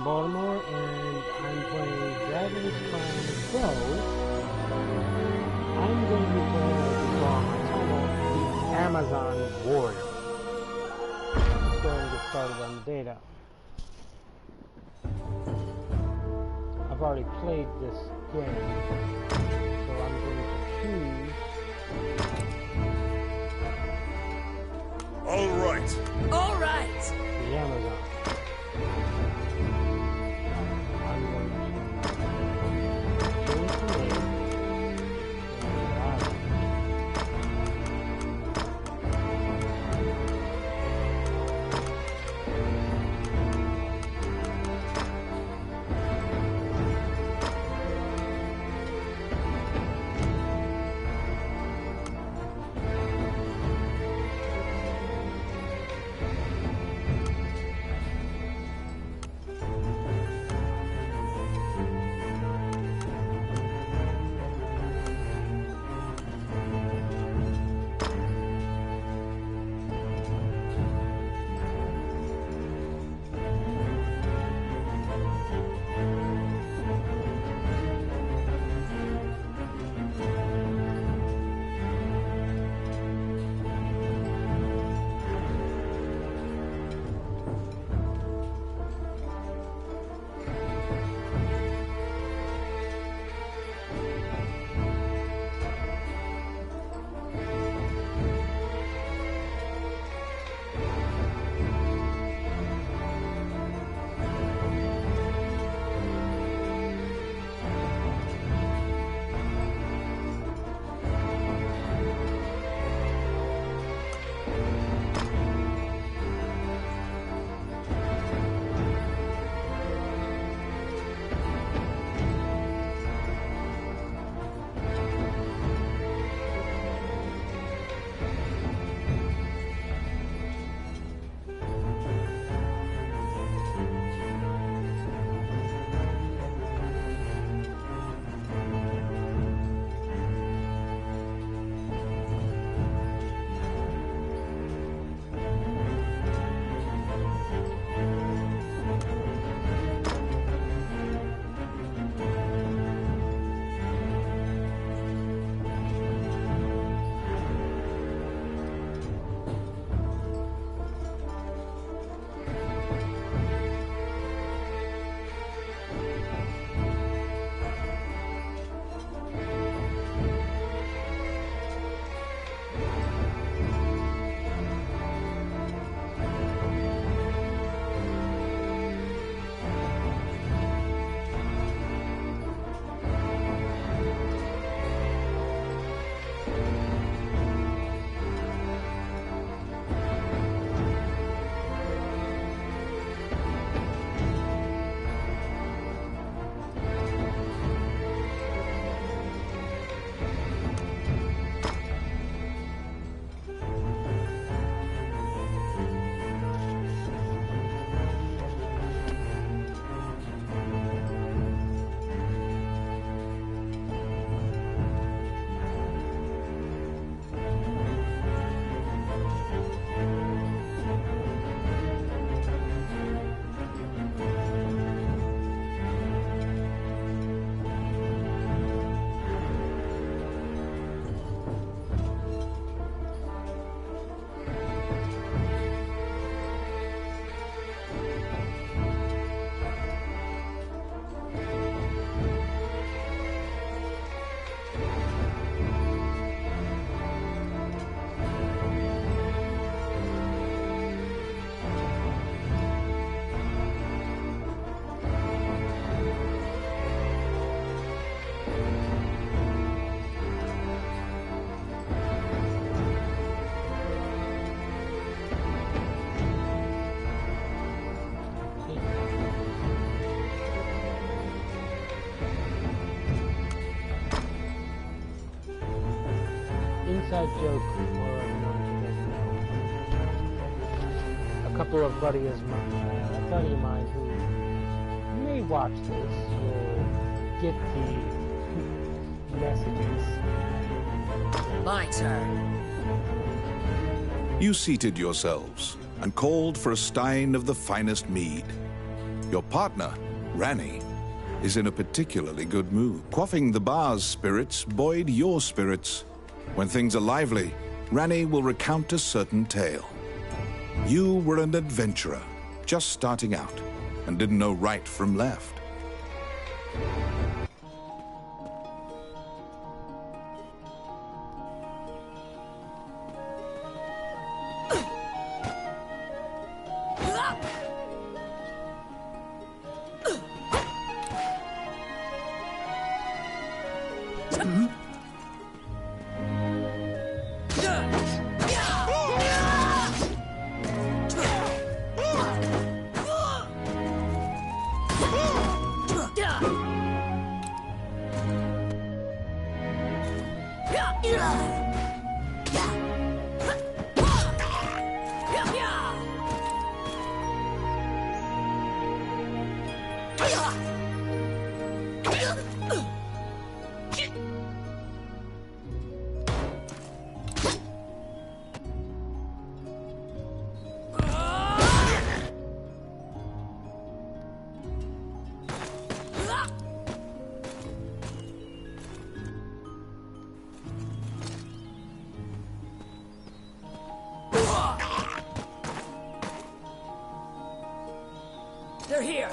Baltimore, and I'm playing Dragon's Crown Pro. I'm going to be playing, as you saw on my channel, the Amazon Warrior. Let's go and get started on the data. I've already played this game, so I'm going to choose. All right. All right. The Amazon. I'm going to change the name. Inside joke for everyone who doesn't know. A couple of buddy of mine who may watch this will get the messages. My turn. You seated yourselves and called for a stein of the finest mead. Your partner, Ranny, is in a particularly good mood. Quaffing the bar's spirits buoyed your spirits. When things are lively, Ranny will recount a certain tale. You were an adventurer, just starting out, and didn't know right from left. They're here.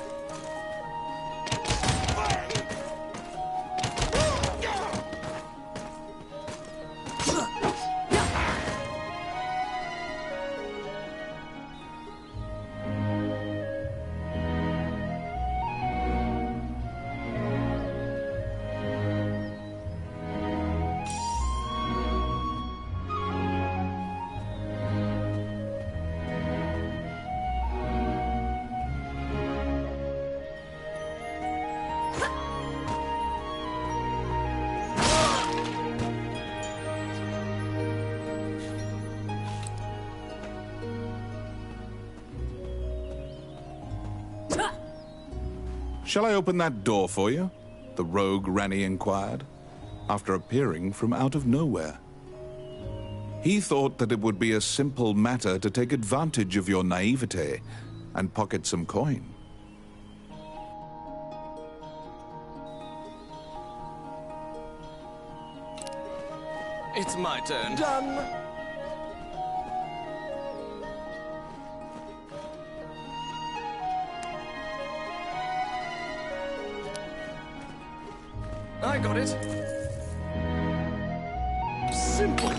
Shall I open that door for you? The rogue Ranny inquired, after appearing from out of nowhere. He thought that it would be a simple matter to take advantage of your naivete and pocket some coin. It's my turn. Done. I got it. Simple.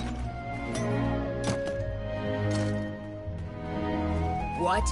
What?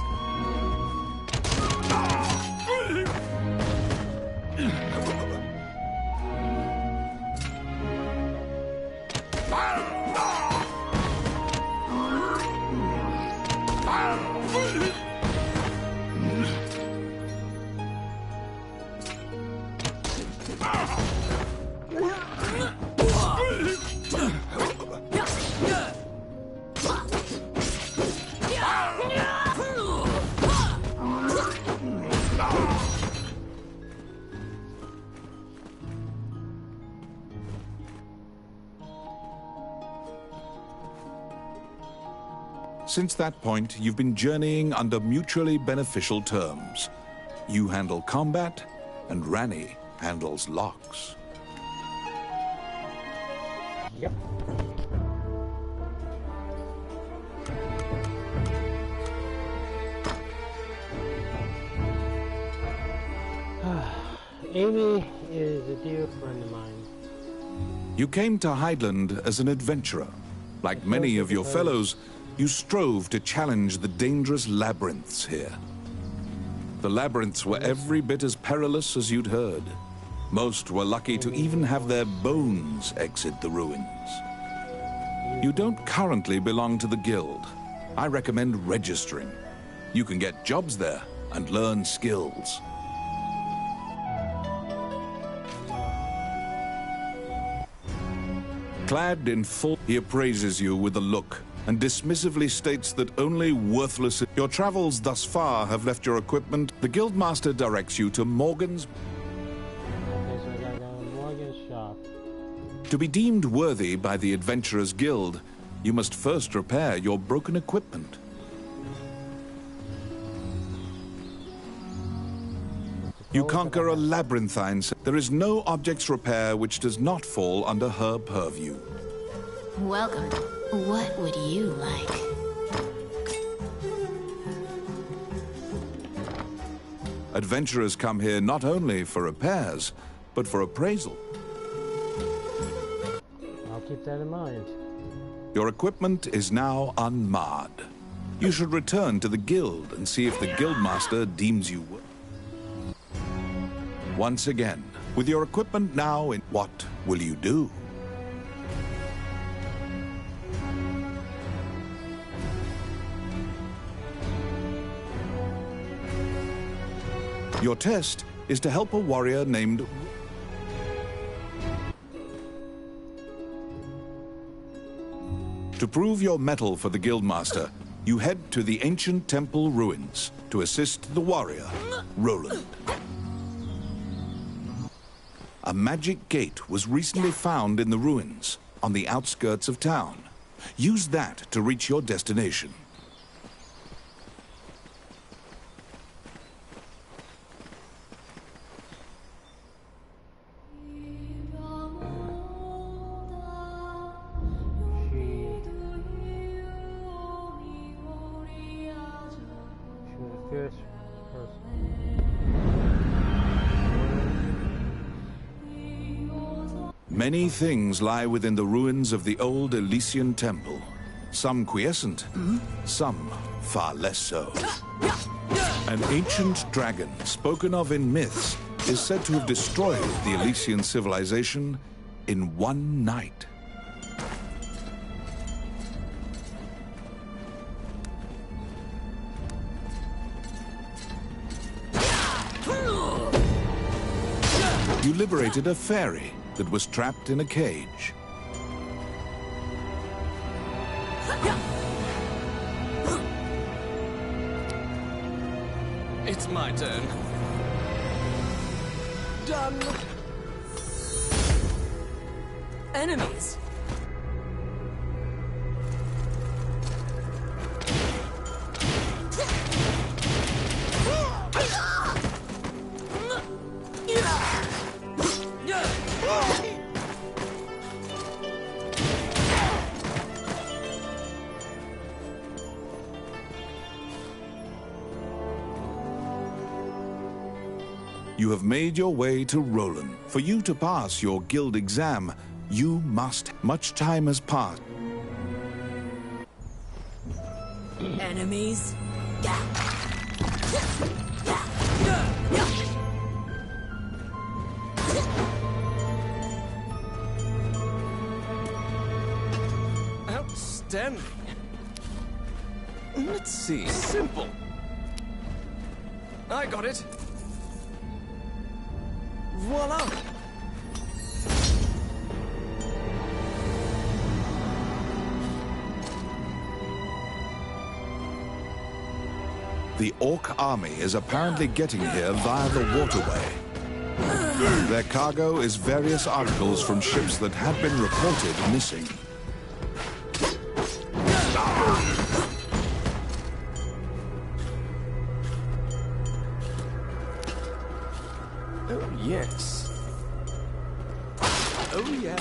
Since that point, you've been journeying under mutually beneficial terms. You handle combat, and Ranny handles locks. Yep. Amy is a dear friend of mine. You came to Highland as an adventurer. Like many of your fellows, you strove to challenge the dangerous labyrinths here. The labyrinths were every bit as perilous as you'd heard. Most were lucky to even have their bones exit the ruins. You don't currently belong to the guild. I recommend registering. You can get jobs there and learn skills. Clad in full, he appraises you with a look and dismissively states that only worthless... Your travels thus far have left your equipment. The guildmaster directs you to Morgan's... Okay, so I gotta go to Morgan's shop. To be deemed worthy by the Adventurers Guild, you must first repair your broken equipment. You Always conquer a have labyrinthine. There is no object's repair which does not fall under her purview. Welcome. What would you like? Adventurers come here not only for repairs, but for appraisal. I'll keep that in mind. Your equipment is now unmarred. You should return to the guild and see if the guildmaster deems you worthy. Once again, with your equipment now in, what will you do? Your test is to help a warrior named... To prove your mettle for the guildmaster, you head to the ancient temple ruins to assist the warrior, Roland. A magic gate was recently found in the ruins on the outskirts of town. Use that to reach your destination. She was a fierce person. Many things lie within the ruins of the old Elysian temple. Some quiescent, some far less so. An ancient dragon, spoken of in myths, is said to have destroyed the Elysian civilization in one night. You liberated a fairy that was trapped in a cage. It's my turn. Done. Enemies. You have made your way to Roland. For you to pass your guild exam, you must. Much time has passed. Enemies. Outstanding. Let's see. Simple. I got it. Voila! The Orc army is apparently getting here via the waterway. Their cargo is various articles from ships that had been reported missing. Oh, yes. Oh, yeah.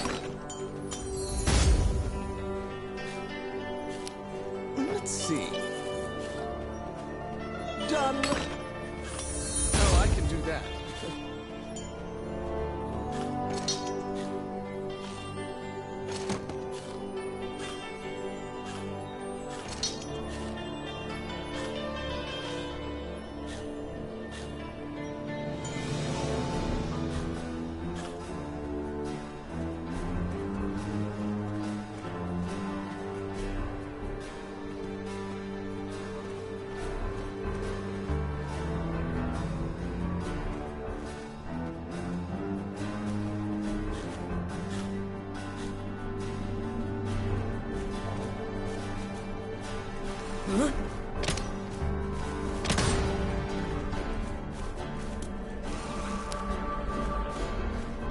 Let's see. Done. Oh, I can do that.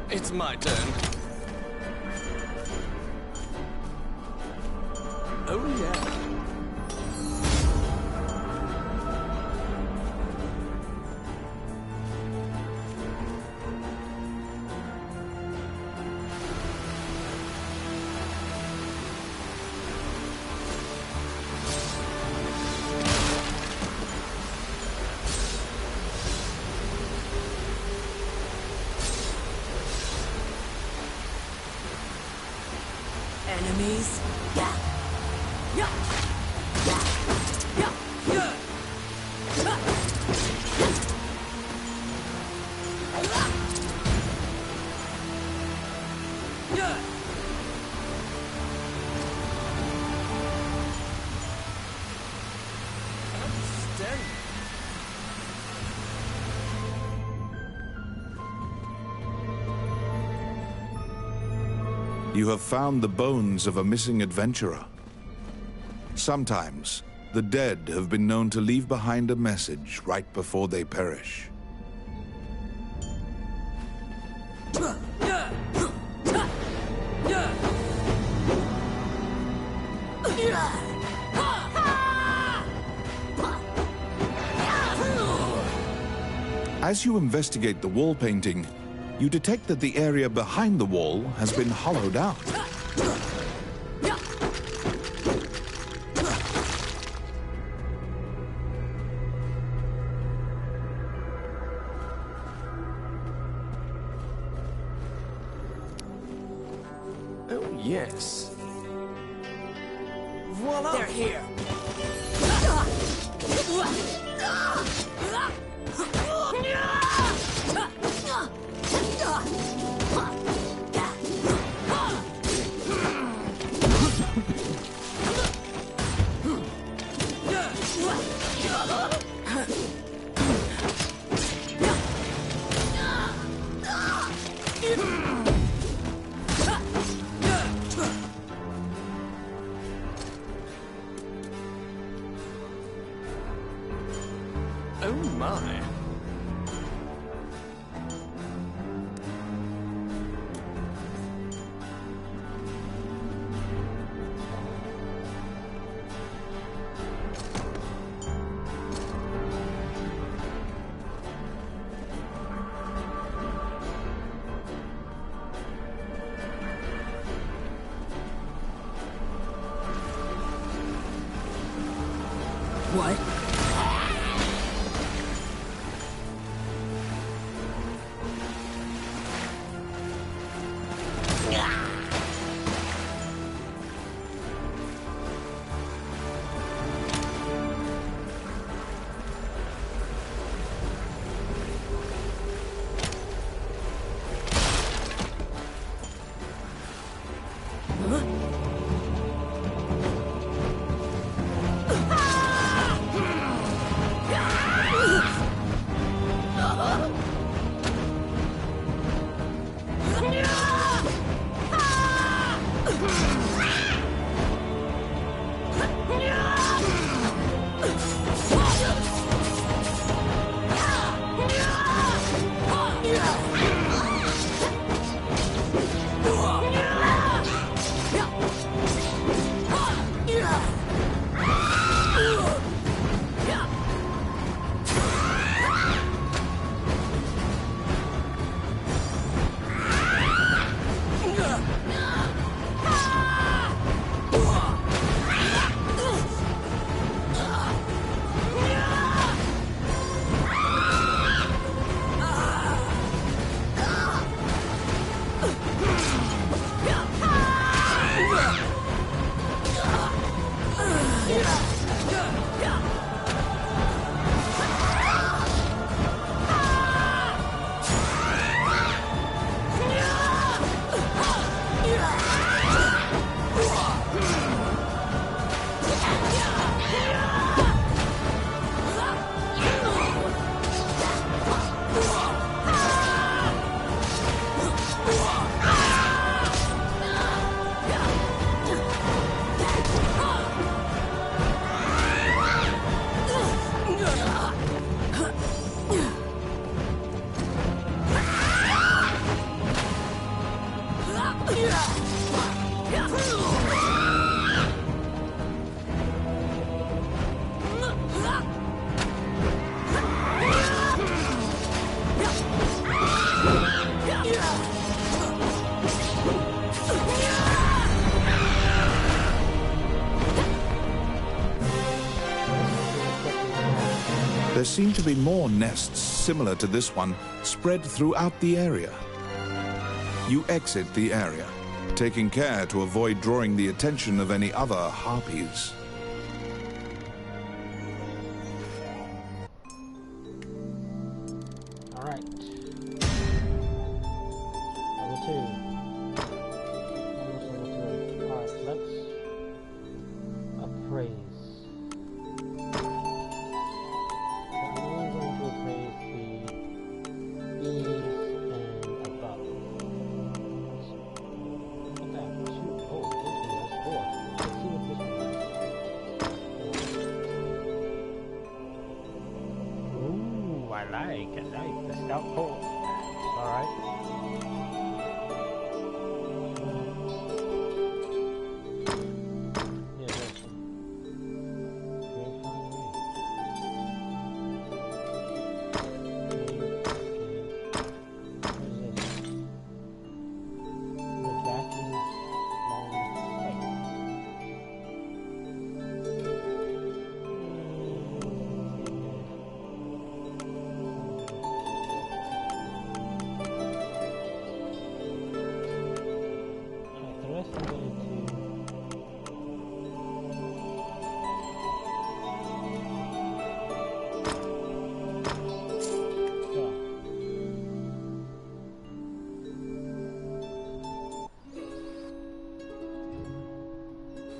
It's my turn. Oh, yeah. Enemies? Yeah. Yeah. Yeah. Yeah. Yeah. Yeah. Outstanding. You have found the bones of a missing adventurer. Sometimes, the dead have been known to leave behind a message right before they perish. As you investigate the wall painting, you detect that the area behind the wall has been hollowed out. Oh, yes. Voila! They're here. Oh, my. What? There seem to be more nests similar to this one spread throughout the area. You exit the area taking care to avoid drawing the attention of any other harpies. Alright. Level 2. Almost level 3. Alright, let's appraise. So I'm only going to appraise the bees and above. Look at that. 2. Oh, this one has 4. Let's see what this one has. Ooh, I like the scout pole. Alright. Yeah, this one. Very fine to me. What is this? The vacuum long sight. Alright, the rest I'm going to so.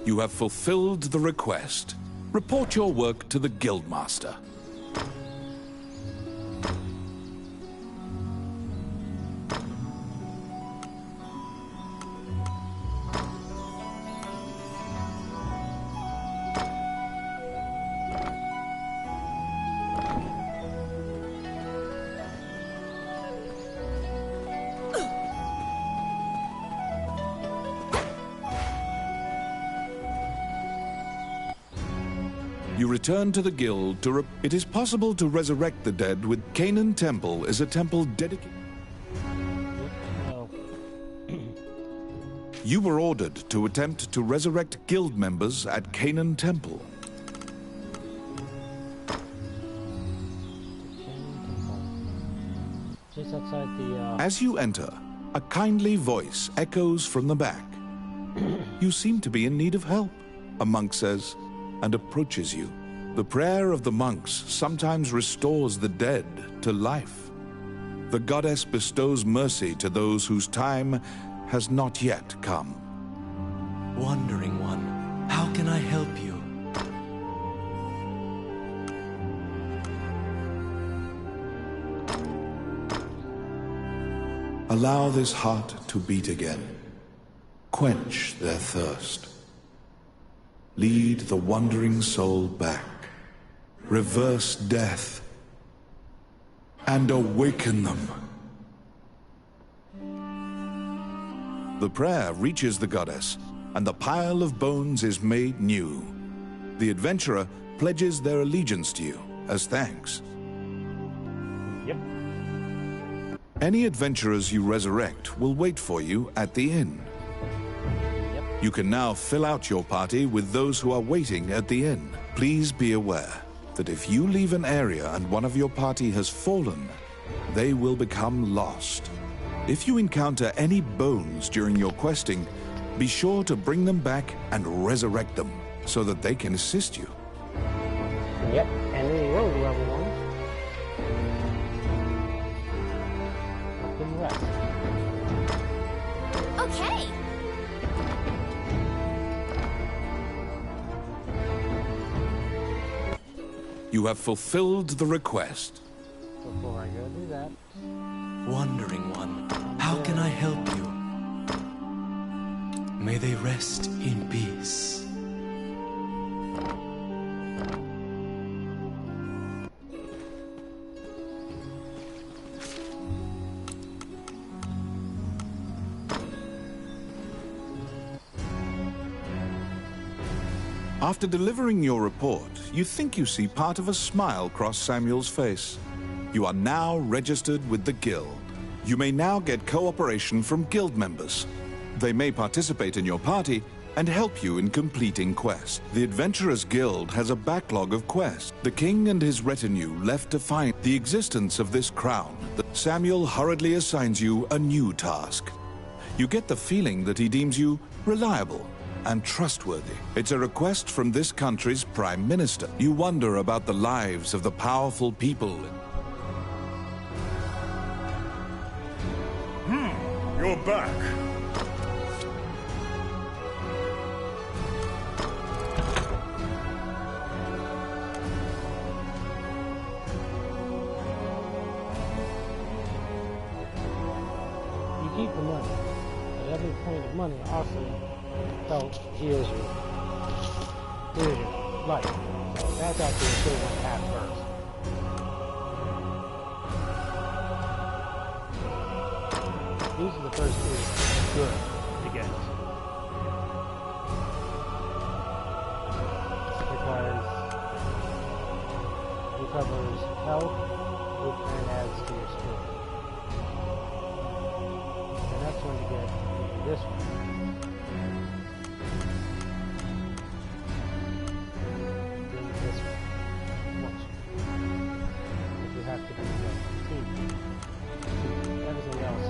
You have fulfilled the request. Report your work to the Guildmaster. You return to the guild to it is possible to resurrect the dead with Canaan Temple is a temple dedicated. No. You were ordered to attempt to resurrect guild members at Canaan Temple. Just outside the As you enter, a kindly voice echoes from the back. You seem to be in need of help, a monk says, and approaches you. The prayer of the monks sometimes restores the dead to life. The goddess bestows mercy to those whose time has not yet come. Wandering one, how can I help you? Allow this heart to beat again. Quench their thirst. Lead the wandering soul back. Reverse death. And awaken them. The prayer reaches the goddess, and the pile of bones is made new. The adventurer pledges their allegiance to you as thanks. Yep. Any adventurers you resurrect will wait for you at the inn. You can now fill out your party with those who are waiting at the inn. Please be aware that if you leave an area and one of your party has fallen, they will become lost. If you encounter any bones during your questing, be sure to bring them back and resurrect them so that they can assist you. Yep, and any road level ones. Let them rest. Okay. You have fulfilled the request. Before I go do that. Wandering one, how can I help you? May they rest in peace. After delivering your report, you think you see part of a smile cross Samuel's face. You are now registered with the guild. You may now get cooperation from guild members. They may participate in your party and help you in completing quests. The Adventurers Guild has a backlog of quests. The king and his retinue left to find the existence of this crown. Samuel hurriedly assigns you a new task. You get the feeling that he deems you reliable and trustworthy. It's a request from this country's Prime Minister. You wonder about the lives of the powerful people. You're back. You keep the money. At every point of money also felt here's your life. So that's actually a good one to have first. These are the first two good to get. Because it recovers health, and adds to your skill. The next one to get is this one. Then this one. Once. If you have to do that too. Everything else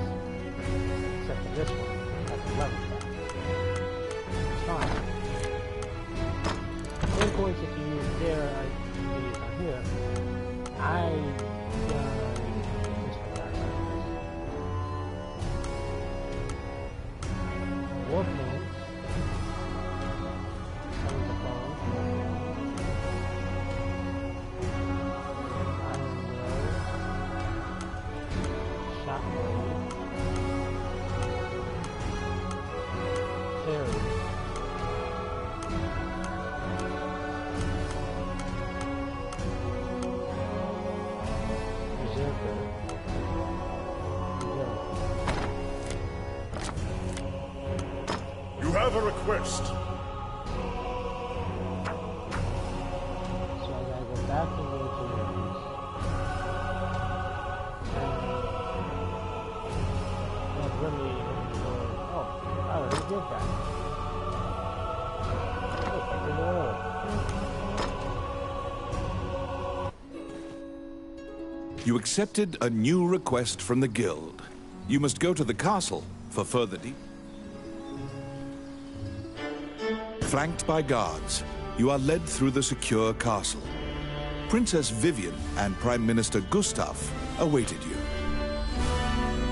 except for this one has a level cap. It's fine. 10 points if you use there, you can use on here. I this one. War points. Some of the phone. Iron Will. Shockwave. Terry. Berserker. You have a request. So I gotta go back and go to rooms. And really, oh, I already did that. Look, I did it earlier. You accepted a new request from the guild. You must go to the castle for further details. Flanked by guards, you are led through the secure castle. Princess Vivian and Prime Minister Gustav awaited you.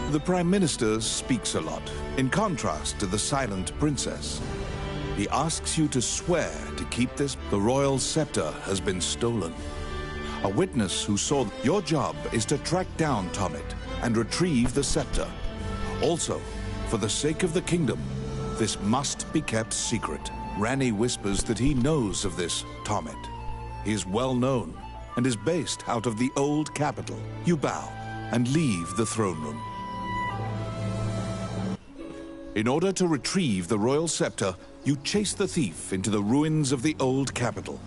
The Prime Minister speaks a lot, in contrast to the silent princess. He asks you to swear to keep this. The royal scepter has been stolen. A witness who saw your job is to track down Tommet and retrieve the scepter. Also, for the sake of the kingdom, this must be kept secret. Ranni whispers that he knows of this Tommet. He is well known and is based out of the old capital. You bow and leave the throne room. In order to retrieve the royal scepter, you chase the thief into the ruins of the old capital.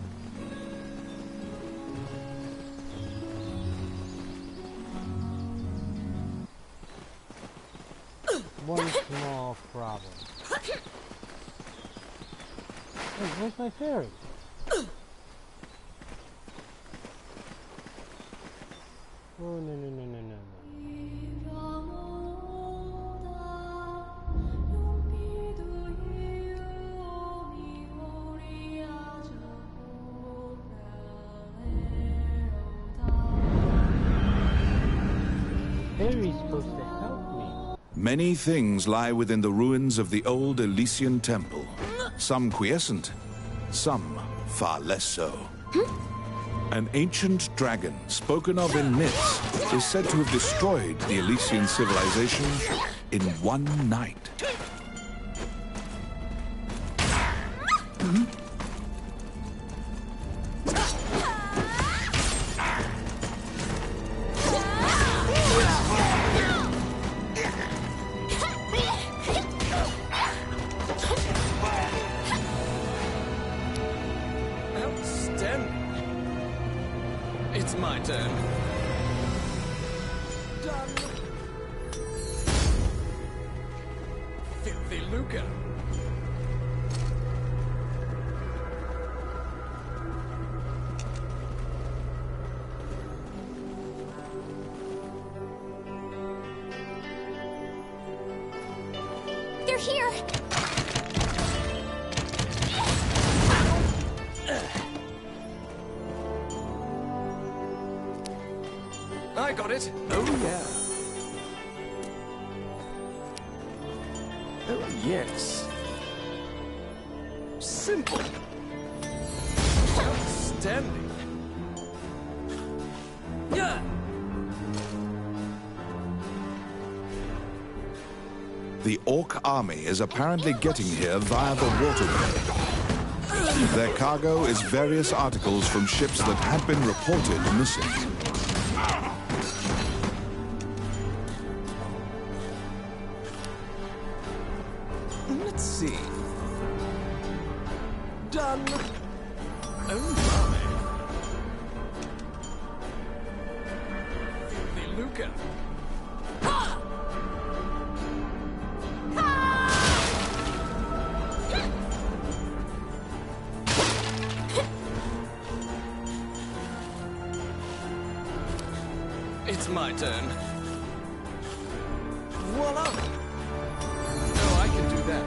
One small problem. Hey, where's my fairy? Oh, no. Fairy's supposed to help me. Many things lie within the ruins of the old Elysian temple. Some quiescent, some far less so. An ancient dragon, spoken of in myths, is said to have destroyed the Elysian civilization in one night. It's my turn. Done. Filthy Luca. They're here! I got it. Oh, yeah. Oh, yes. Simple. Outstanding. Yeah. The Orc army is apparently getting here via the waterway. Their cargo is various articles from ships that had been reported missing. Let's see. Done. Oh my. Filthy Luca. It's my turn. Voila! Oh, I can do that.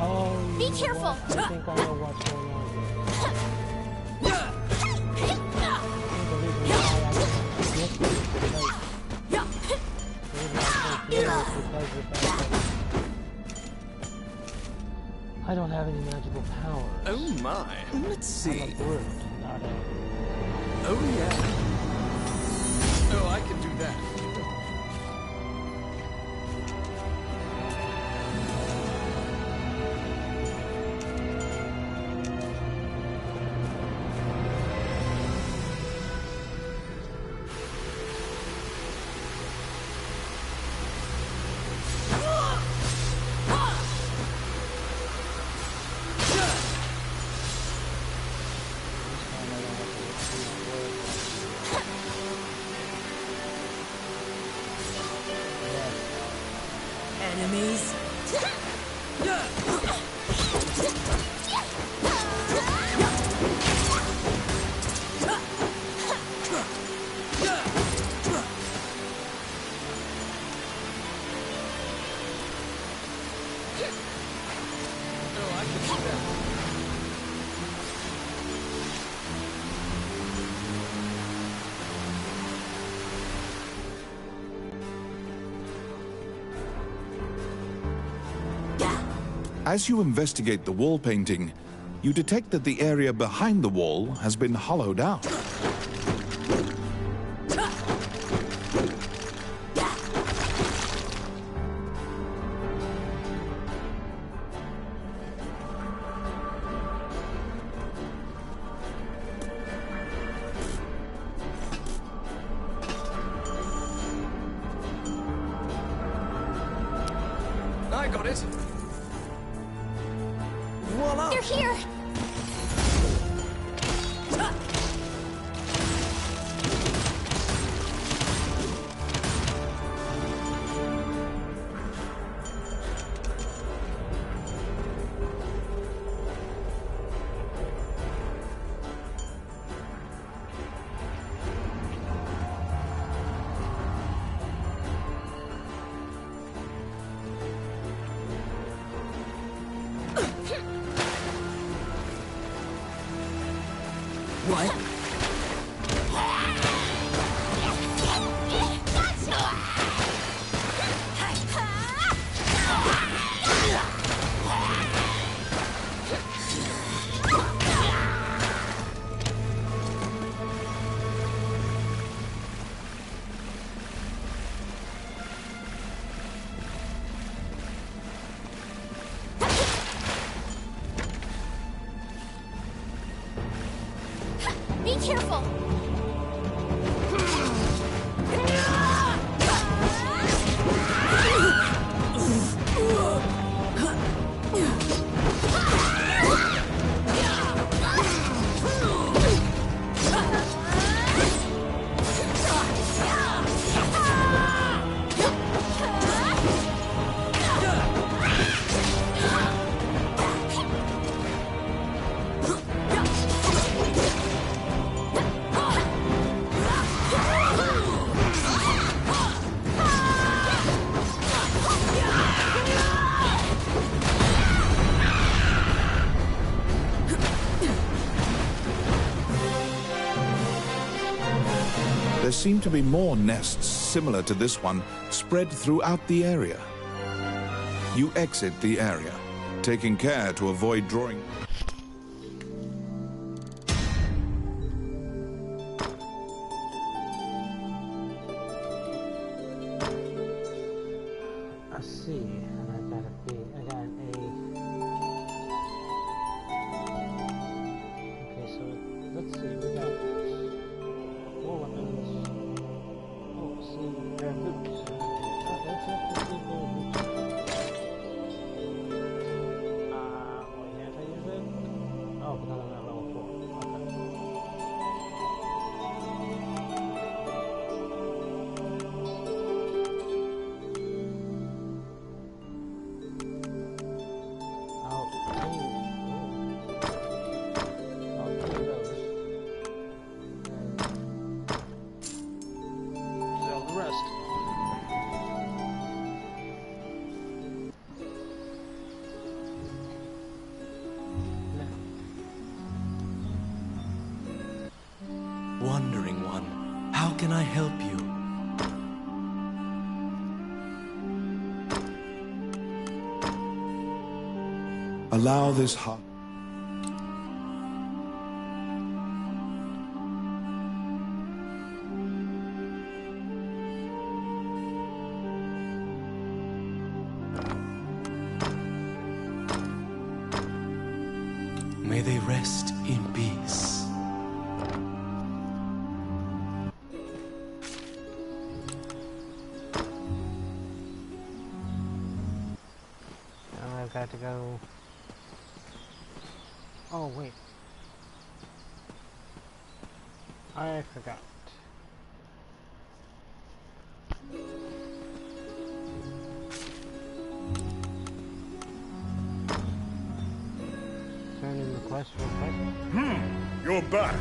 Oh, Be careful! I think I know what's going on here. I can't believe why I don't have any magical powers. Oh my. Let's see. I'm a brute, not a... Oh yeah. Oh, I can do that. Enemies? Oh, I can do that. As you investigate the wall painting, you detect that the area behind the wall has been hollowed out. I got it. Voila! They're here! What? Be careful! seem to be more nests similar to this one spread throughout the area. You exit the area, taking care to avoid drawing... I see, and I got a B. I got an A. Okay, so let's see. We got 4 weapons. Oh, see, pair of boots. Let's have to see pair of boots. Wait, can't I use it? Oh, because I'm at level 4. Okay. Wandering one, how can I help you? Allow this heart... May they rest in peace. Now I've got to go... Oh, wait. I forgot. Turn in the quest real quick. You're back.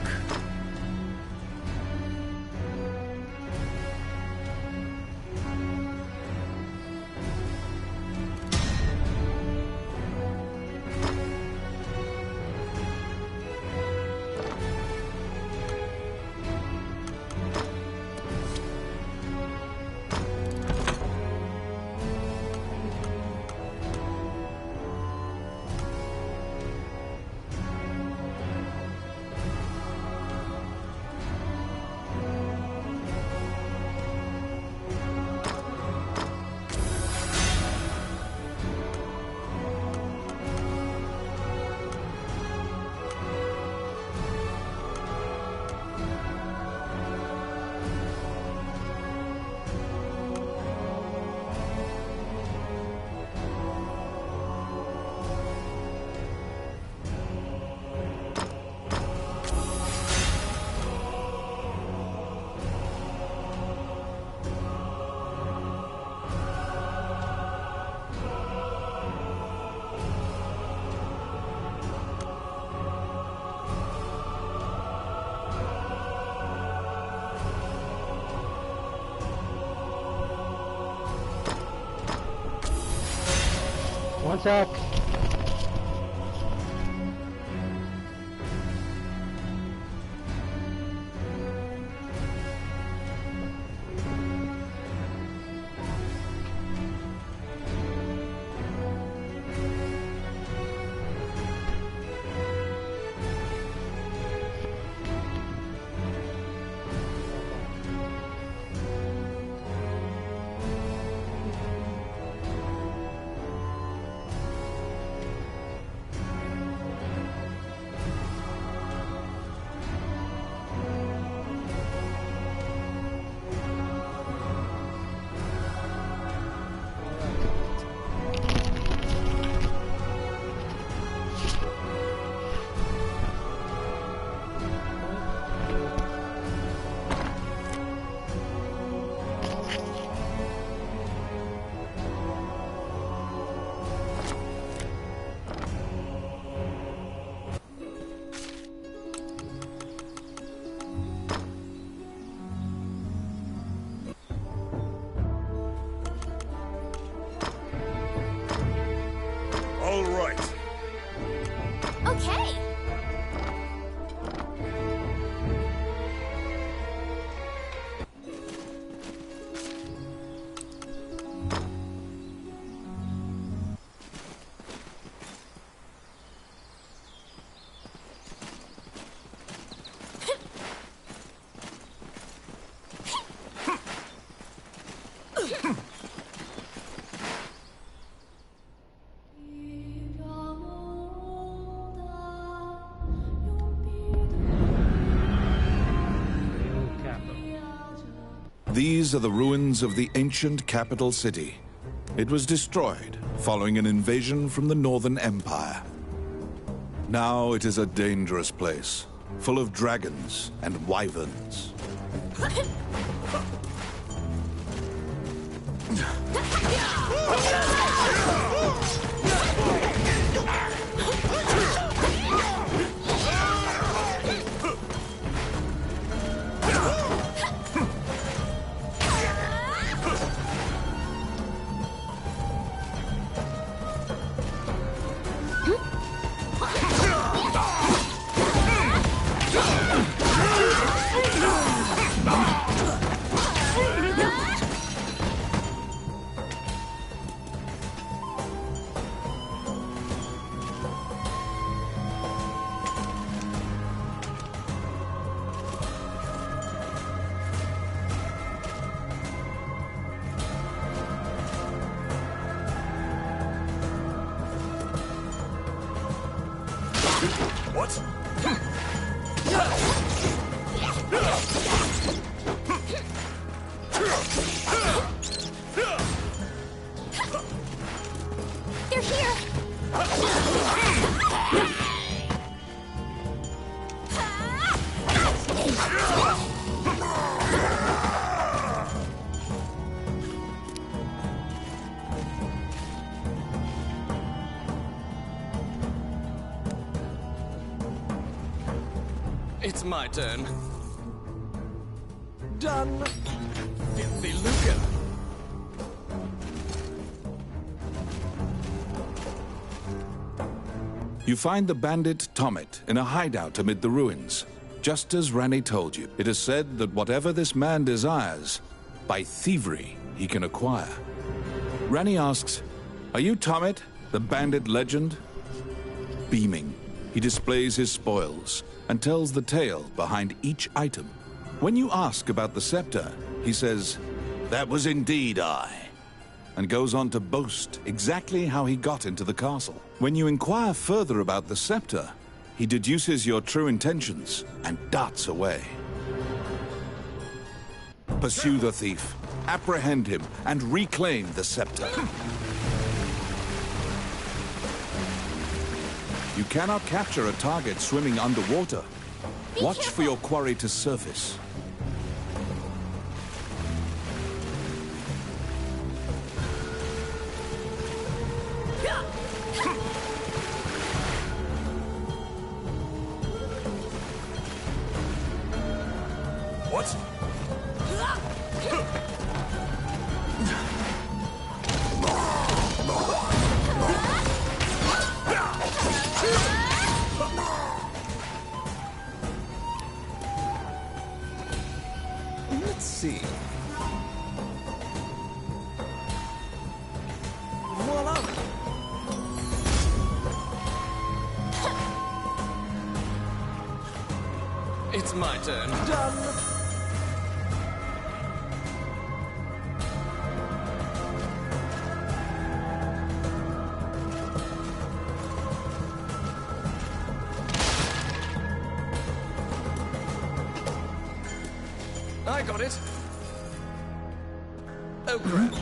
One sec. These are the ruins of the ancient capital city. It was destroyed following an invasion from the Northern Empire. Now it is a dangerous place, full of dragons and wyverns. What? They're here! It's my turn. Done. Filthy lucre. You find the bandit Tommet in a hideout amid the ruins. Just as Ranni told you, it is said that whatever this man desires, by thievery he can acquire. Ranni asks, "Are you Tommet, the bandit legend?" Beaming, he displays his spoils and tells the tale behind each item. When you ask about the scepter, he says, "That was indeed I," and goes on to boast exactly how he got into the castle. When you inquire further about the scepter, he deduces your true intentions and darts away. Pursue the thief, apprehend him, and reclaim the scepter. You cannot capture a target swimming underwater. Watch for your quarry to surface. What? Let's see. Voila! It's my turn. Done. I got it. Oh, crap.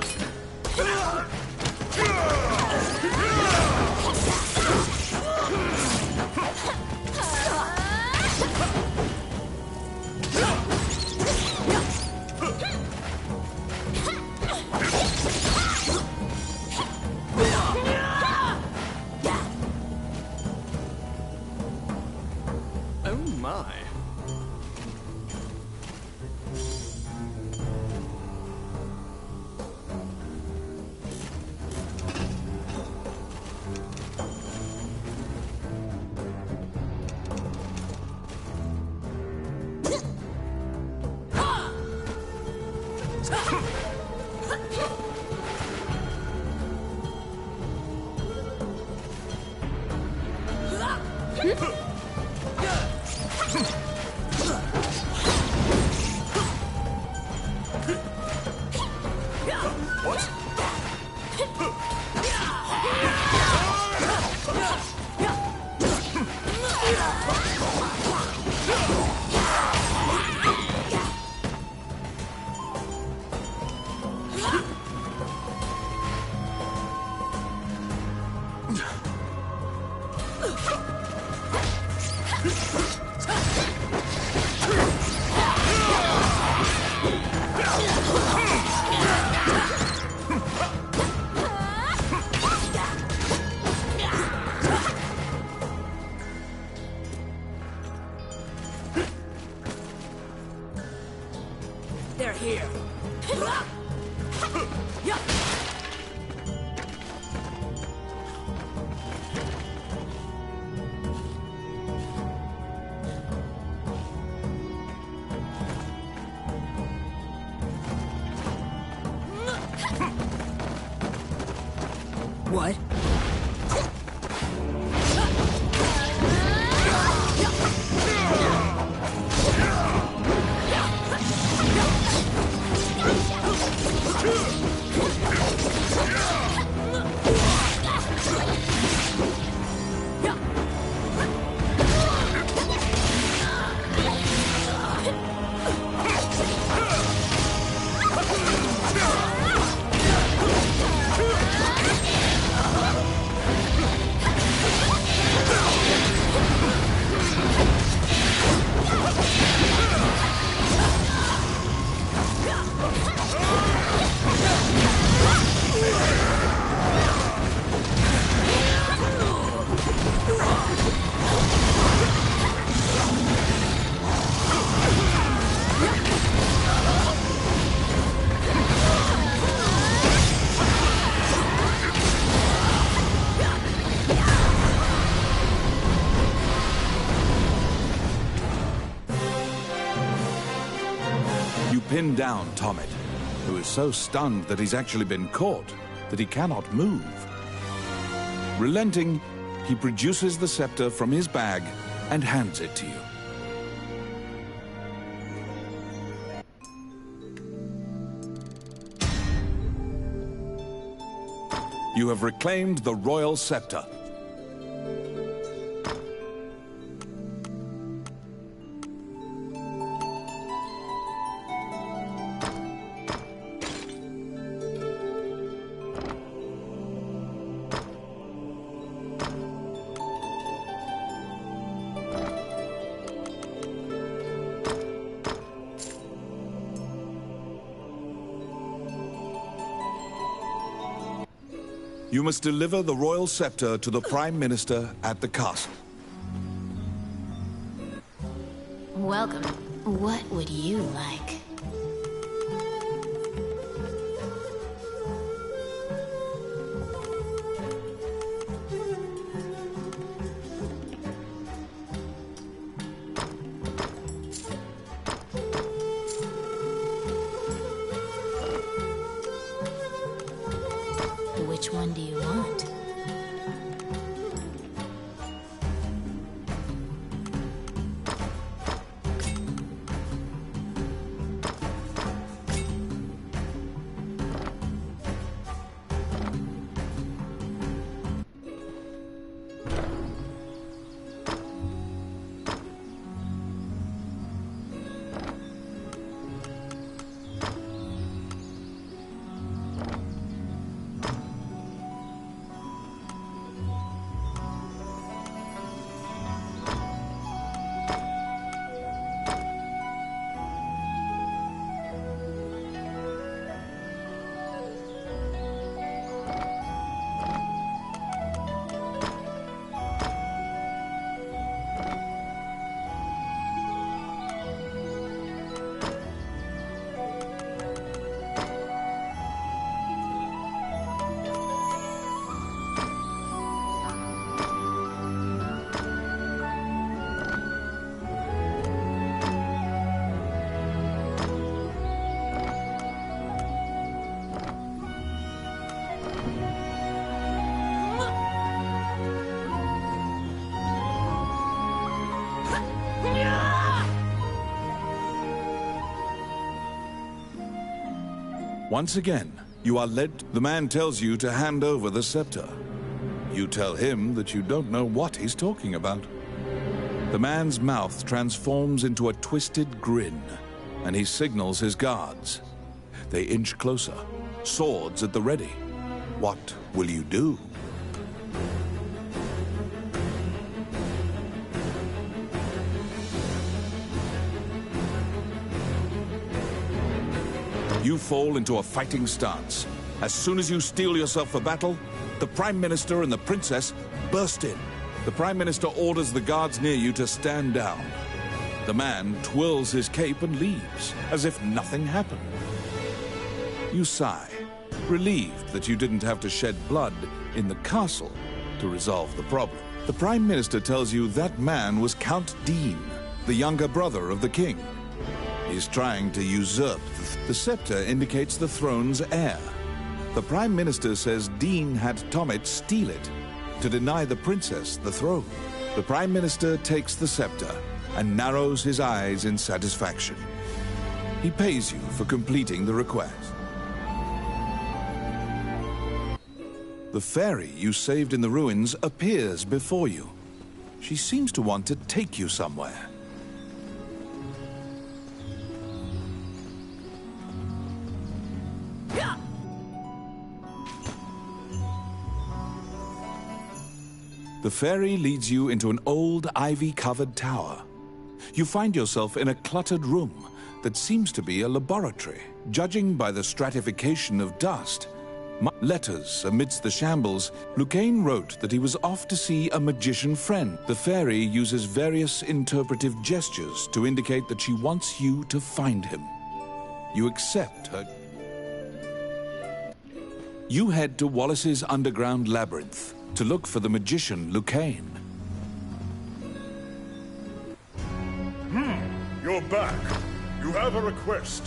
Oh, my. What? They're here. What? You pin down Tomet, who is so stunned that he's actually been caught that he cannot move. Relenting, he produces the scepter from his bag and hands it to you. You have reclaimed the royal scepter. You must deliver the royal scepter to the Prime Minister at the castle. Welcome. What would you like? Which one do you want? Once again, You are led. The man tells you to hand over the scepter. You tell him that you don't know what he's talking about. The man's mouth transforms into a twisted grin, and he signals his guards. They inch closer, swords at the ready. What will you do? You fall into a fighting stance. As soon as you steel yourself for battle, the Prime Minister and the Princess burst in. The Prime Minister orders the guards near you to stand down. The man twirls his cape and leaves, as if nothing happened. You sigh, relieved that you didn't have to shed blood in the castle to resolve the problem. The Prime Minister tells you that man was Count Dean, the younger brother of the king. He's trying to usurp the scepter indicates the throne's heir. The Prime Minister says Dean had Tommet steal it to deny the princess the throne. The Prime Minister takes the scepter and narrows his eyes in satisfaction. He pays you for completing the request. The fairy you saved in the ruins appears before you. She seems to want to take you somewhere. The fairy leads you into an old ivy-covered tower. You find yourself in a cluttered room that seems to be a laboratory. Judging by the stratification of dust, letters amidst the shambles, Lucane wrote that he was off to see a magician friend. The fairy uses various interpretive gestures to indicate that she wants you to find him. You accept her. You head to Wallace's underground labyrinth to look for the magician Lucane. You're back. You have a request.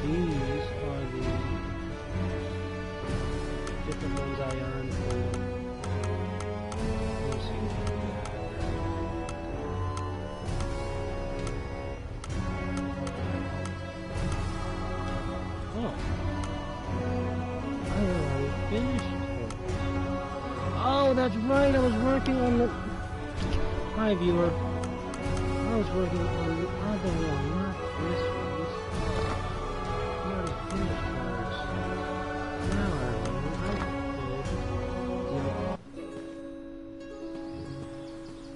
These are the different ones I earned for. Let's see. Oh. I already finished it. Oh, that's right. I was working on the... Hi, viewer. I was working on the other one, not this one.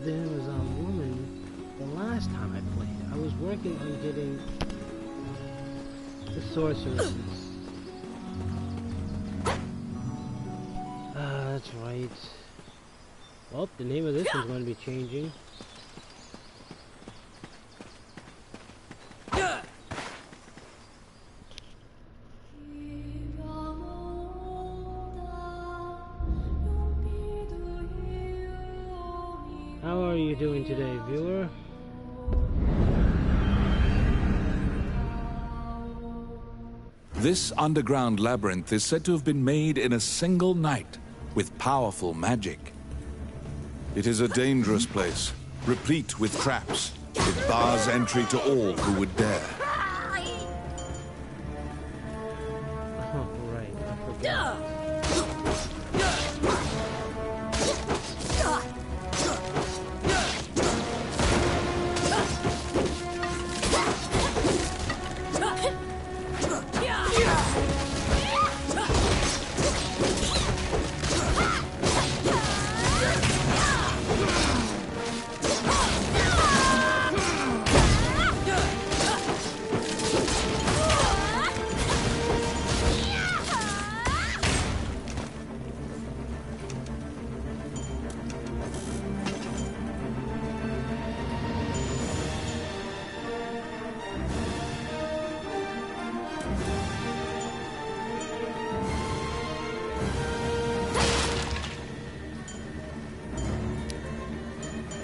There was a woman the last time I played. I was working on getting the sorceresses. That's right. Well, the name of this one's going to be changing. How are you doing today, viewer? This underground labyrinth is said to have been made in a single night with powerful magic. It is a dangerous place, replete with traps. It bars entry to all who would dare. Oh, right. I forgot.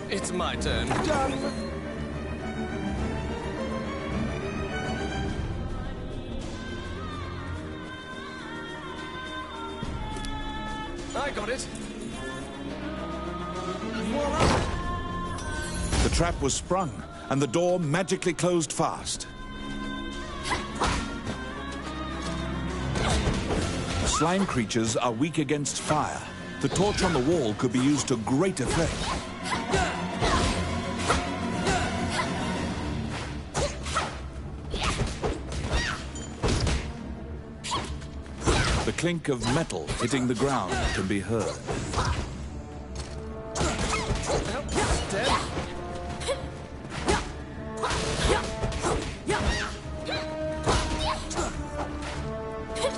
It's my turn. I got it. The trap was sprung, and the door magically closed fast. Slime creatures are weak against fire. The torch on the wall could be used to great effect. The clink of metal hitting the ground can be heard.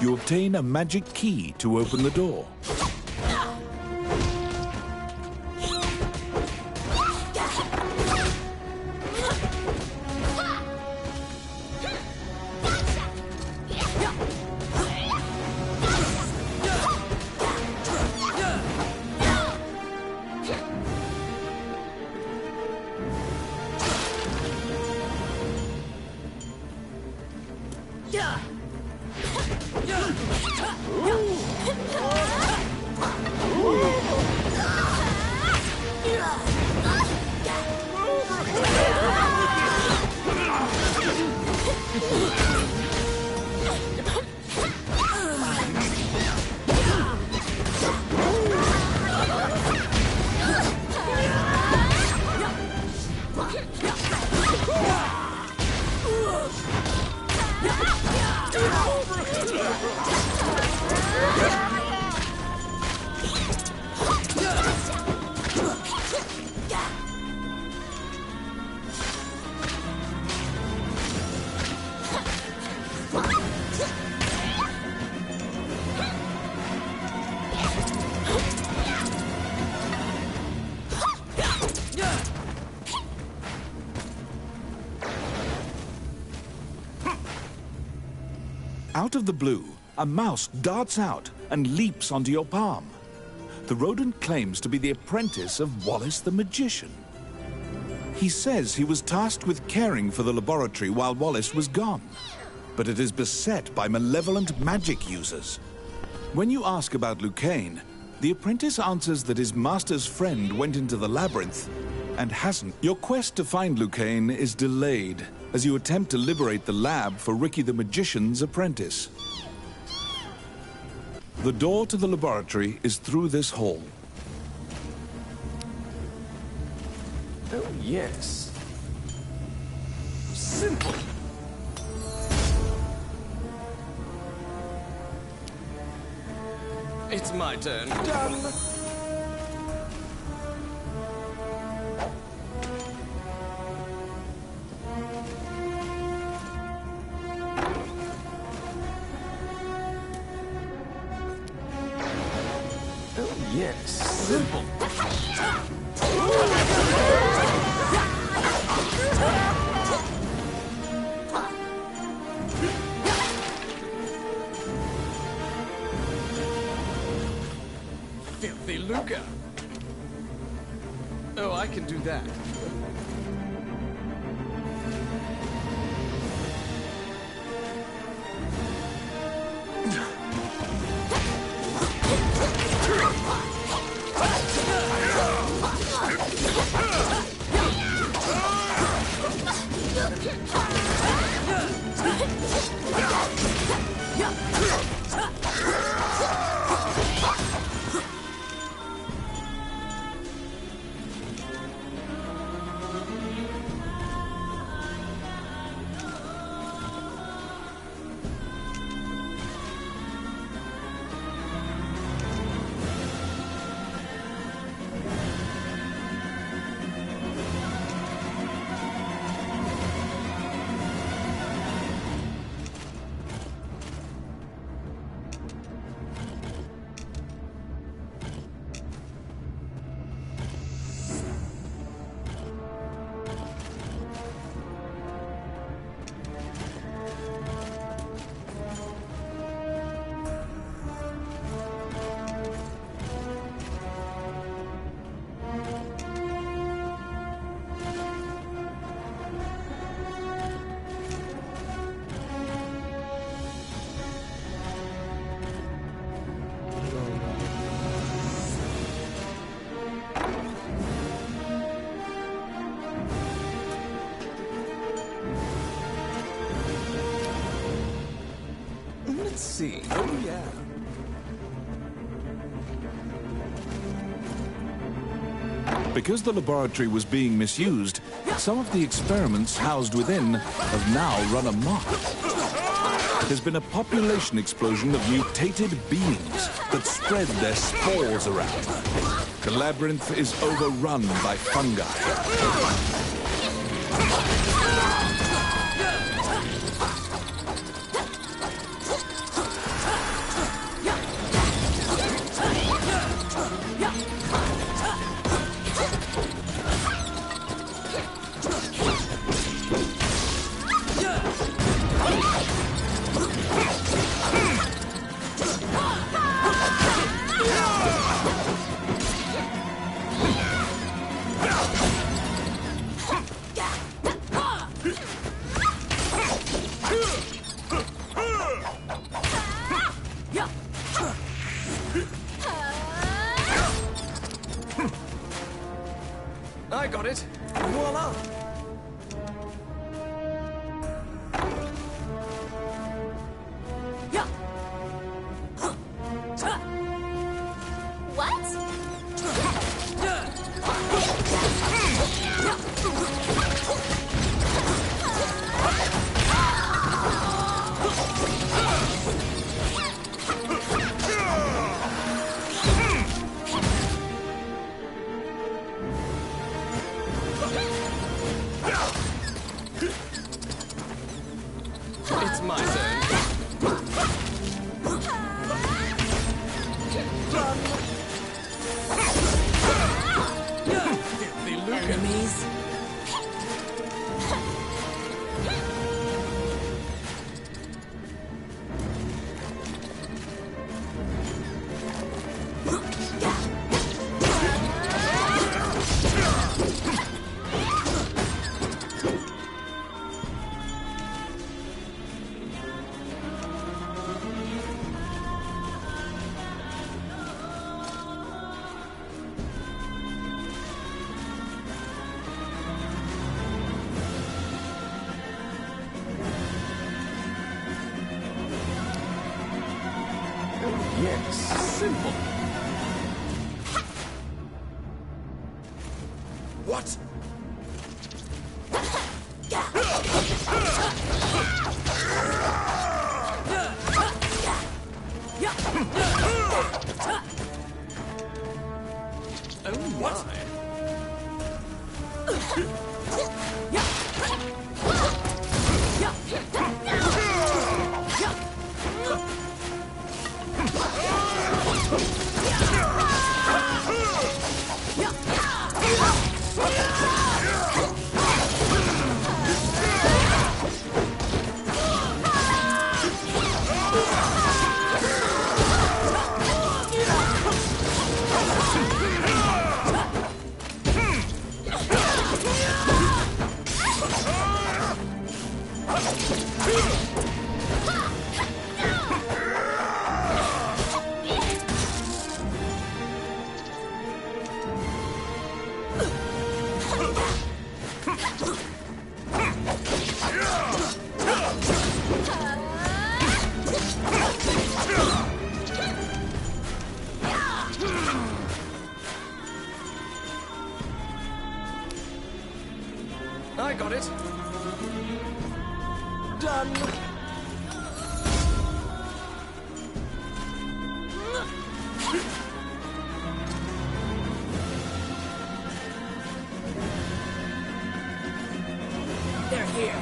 You obtain a magic key to open the door. Out of the blue, a mouse darts out and leaps onto your palm. The rodent claims to be the apprentice of Wallace the magician. He says he was tasked with caring for the laboratory while Wallace was gone, but it is beset by malevolent magic users. When you ask about Lucane, the apprentice answers that his master's friend went into the labyrinth and hasn't. Your quest to find Lucane is delayed as you attempt to liberate the lab for Ricky the Magician's apprentice. The door to the laboratory is through this hall. Oh, yes. Simple. It's my turn. Done. Oh, yes. Simple. Filthy Luca. Oh, I can do that. see. Oh, yeah. Because the laboratory was being misused, some of the experiments housed within have now run amok. There's been a population explosion of mutated beings that spread their spores around. The labyrinth is overrun by fungi. I got it. Voila! It's my turn. Filthy Lucas. Enemies. Yes, simple. What? Oh, what? I got it. Done. They're here.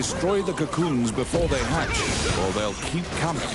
Destroy the cocoons before they hatch, or they'll keep coming.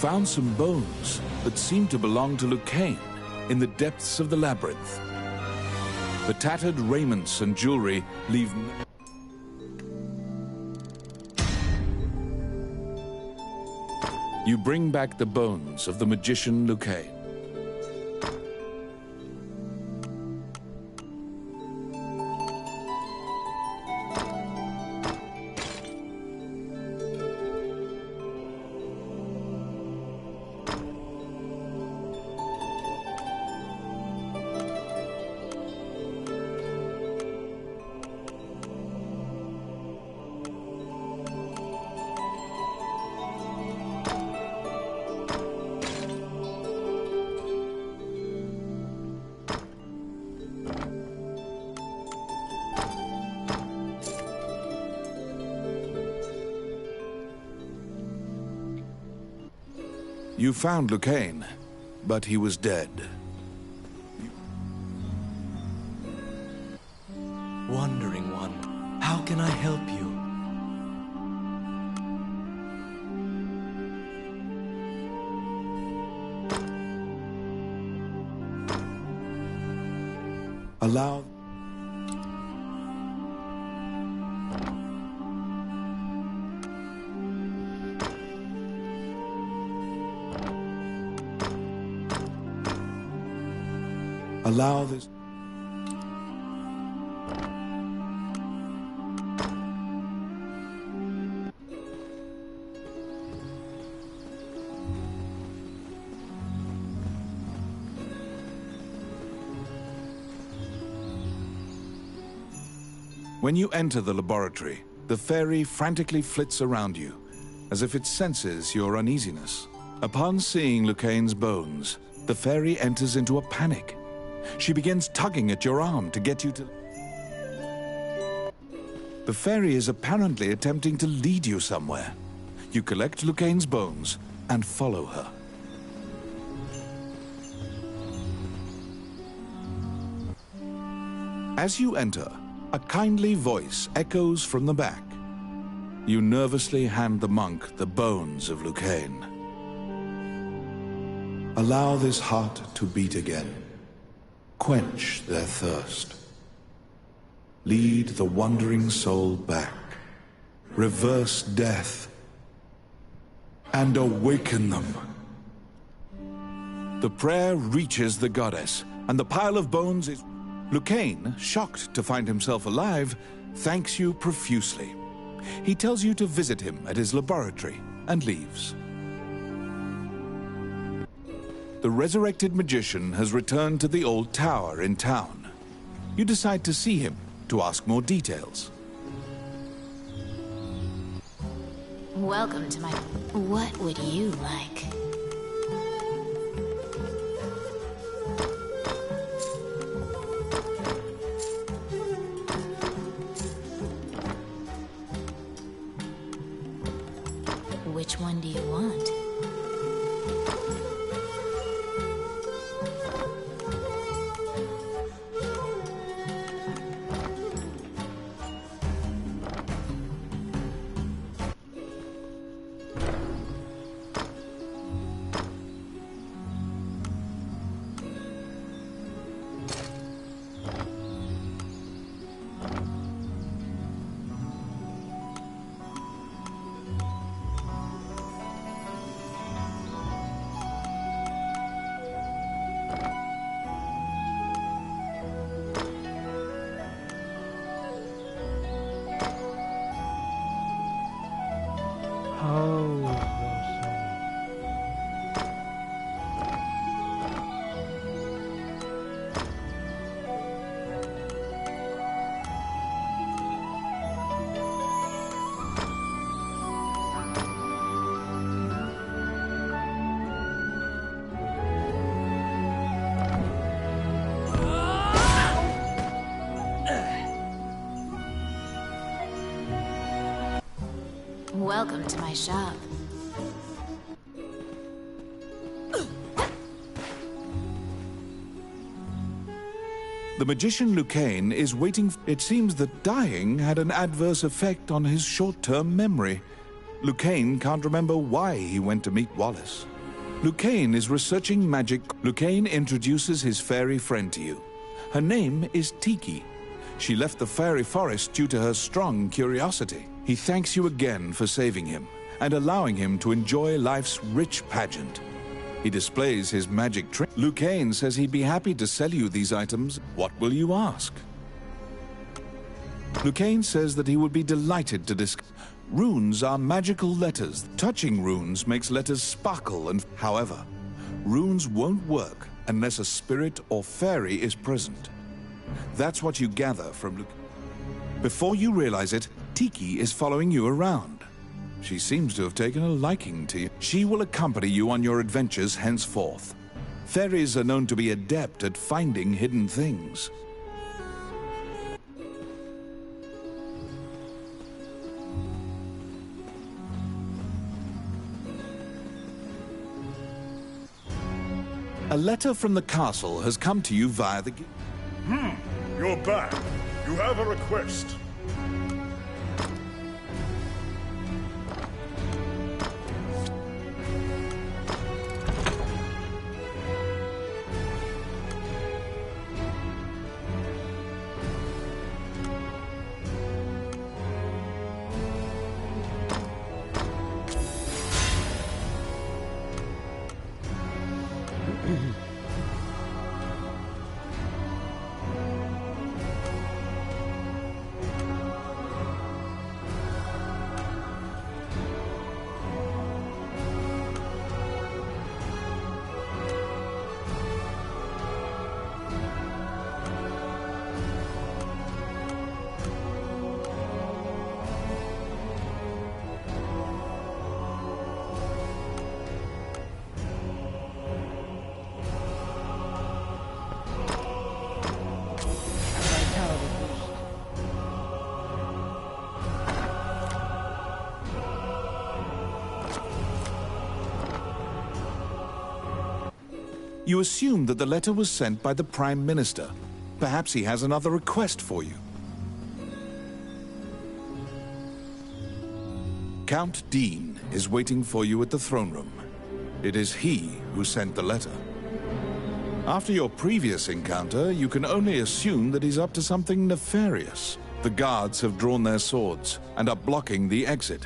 Found some bones that seem to belong to Lucane in the depths of the labyrinth. The tattered raiments and jewelry leave... You bring back the bones of the magician Lucane. You found Lucane, but he was dead. Wandering one, how can I help you? Allow... Allow this... When you enter the laboratory, the fairy frantically flits around you, as if it senses your uneasiness. Upon seeing Lucane's bones, the fairy enters into a panic. She begins tugging at your arm to get you to... The fairy is apparently attempting to lead you somewhere. You collect Lucane's bones and follow her. As you enter, a kindly voice echoes from the back. You nervously hand the monk the bones of Lucane. Allow this heart to beat again. Quench their thirst. Lead the wandering soul back. Reverse death. And awaken them. The prayer reaches the goddess, and the pile of bones is... Lucane, shocked to find himself alive, thanks you profusely. He tells you to visit him at his laboratory and leaves. The resurrected magician has returned to the old tower in town. You decide to see him to ask more details. Welcome to my... What would you like? Which one do you want? Welcome to my shop. The magician Lucane is waiting. It seems that dying had an adverse effect on his short-term memory. Lucane can't remember why he went to meet Wallace. Lucane is researching magic. Lucane introduces his fairy friend to you. Her name is Tiki. She left the fairy forest due to her strong curiosity. He thanks you again for saving him and allowing him to enjoy life's rich pageant. He displays his magic trick. Lucane says he'd be happy to sell you these items. What will you ask? Lucane says that he would be delighted to discuss. Runes are magical letters. Touching runes makes letters sparkle and... However, runes won't work unless a spirit or fairy is present. That's what you gather from Lucane. Before you realize it, Tiki is following you around. She seems to have taken a liking to you. She will accompany you on your adventures henceforth. Fairies are known to be adept at finding hidden things. A letter from the castle has come to you via the... You're back. You have a request. You assume that the letter was sent by the Prime Minister. Perhaps he has another request for you. Count Dean is waiting for you at the throne room. It is he who sent the letter. After your previous encounter, you can only assume that he's up to something nefarious. The guards have drawn their swords and are blocking the exit.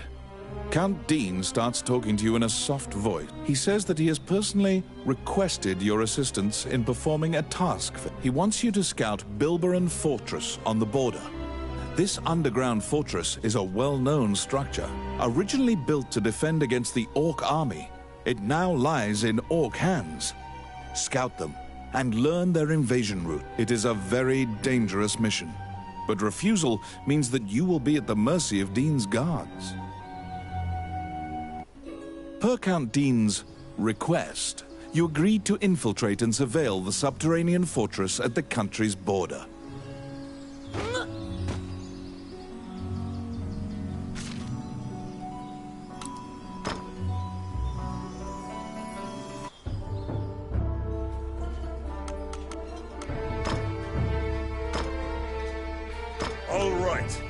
Count Dean starts talking to you in a soft voice. He says that he has personally requested your assistance in performing a task. He wants you to scout Bilberon Fortress on the border. This underground fortress is a well-known structure. Originally built to defend against the Orc army, it now lies in Orc hands. Scout them and learn their invasion route. It is a very dangerous mission, but refusal means that you will be at the mercy of Dean's guards. Per Count Dean's request, you agreed to infiltrate and surveil the subterranean fortress at the country's border. All right.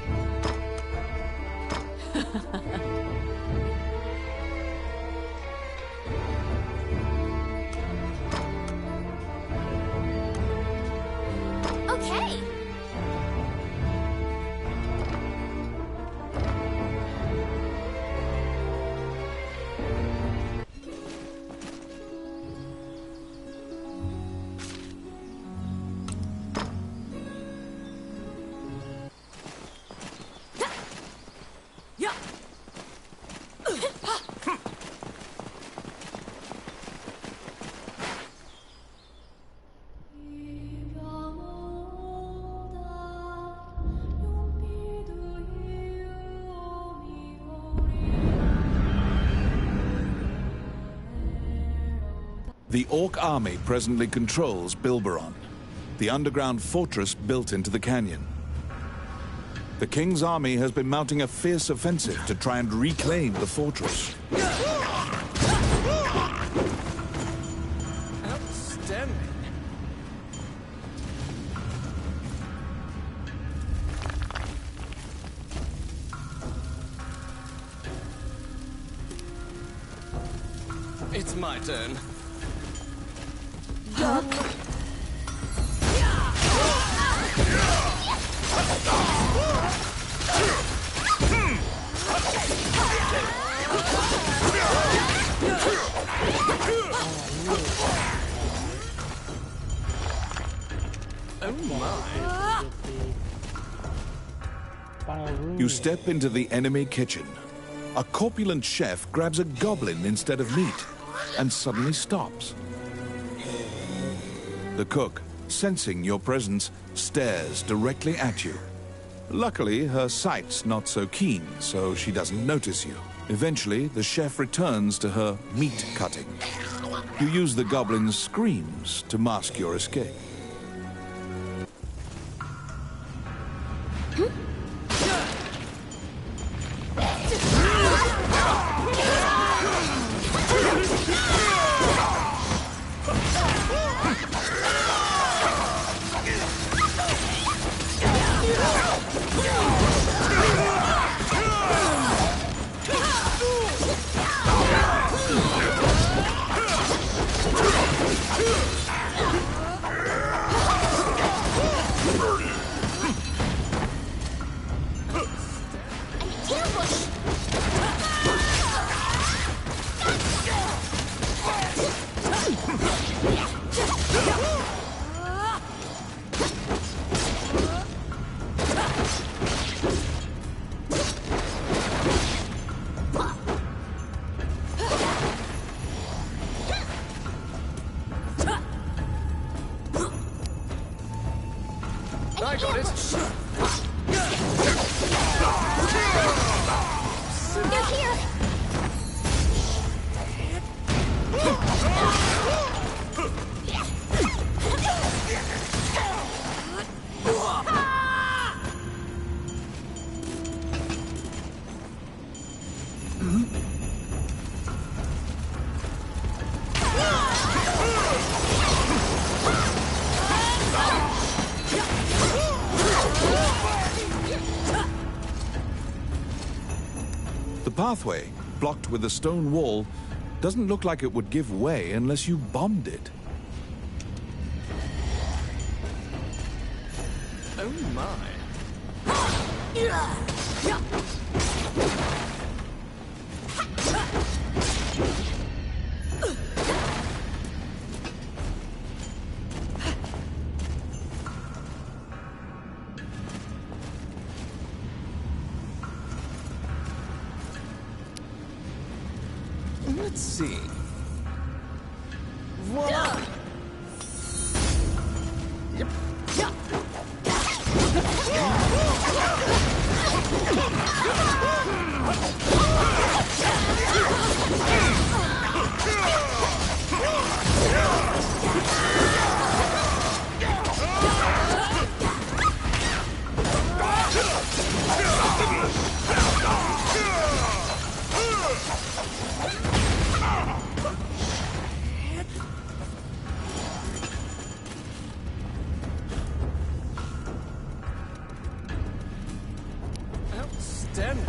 Okay. Yeah. The Orc army presently controls Bilberon, the underground fortress built into the canyon. The King's army has been mounting a fierce offensive to try and reclaim the fortress. Outstanding. It's my turn. You step into the enemy kitchen. A corpulent chef grabs a goblin instead of meat and suddenly stops. The cook, sensing your presence, stares directly at you. Luckily, her sight's not so keen, so she doesn't notice you. Eventually, the chef returns to her meat cutting. You use the goblin's screams to mask your escape. I got it. They're here. The pathway, blocked with a stone wall, doesn't look like it would give way unless you bombed it. Oh my. Let's see. Voila! Outstanding.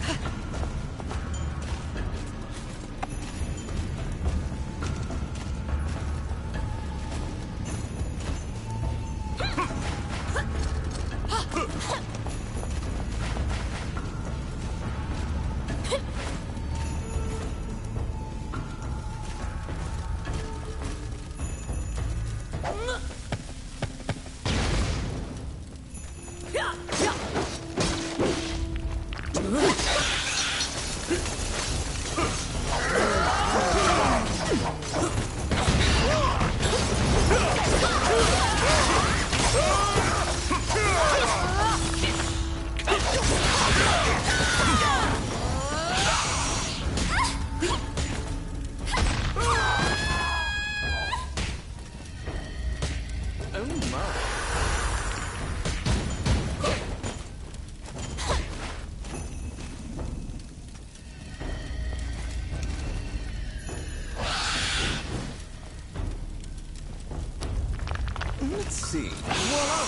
Oh my. Let's see. Voila!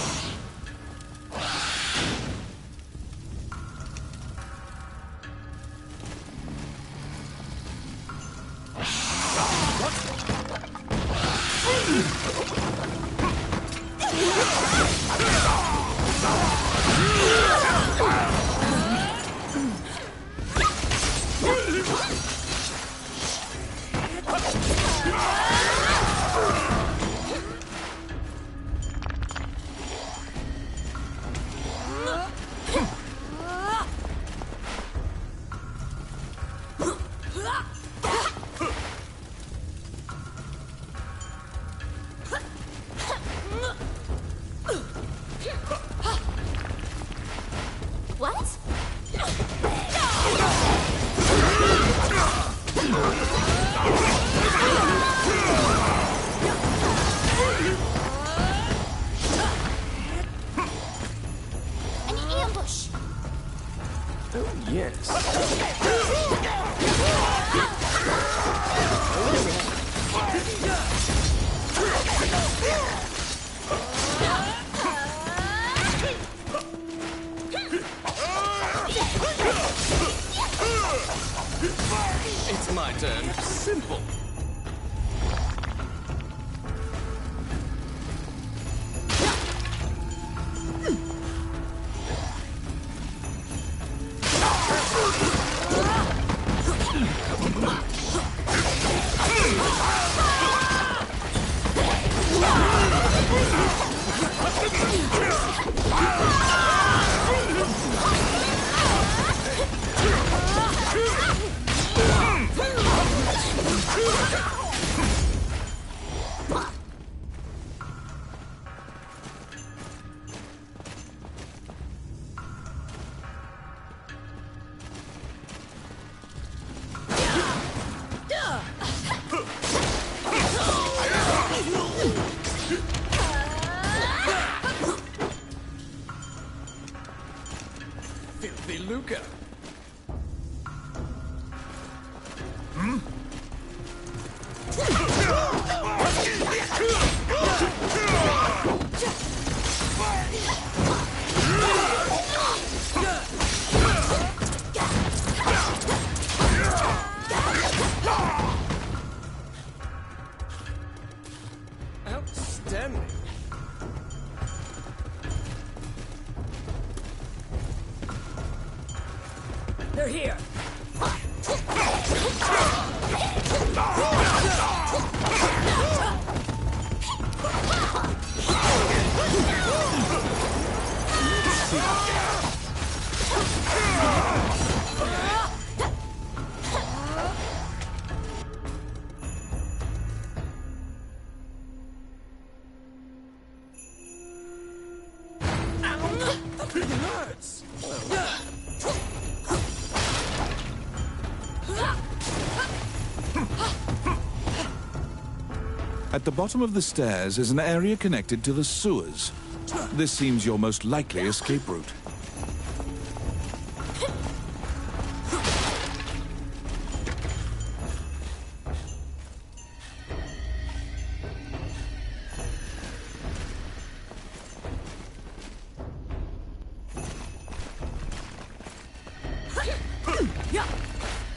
What? An ambush. Oh, yes. It's my turn. Simple. Filthy Luca. Outstanding. They're here! It hurts! At the bottom of the stairs is an area connected to the sewers. This seems your most likely escape route.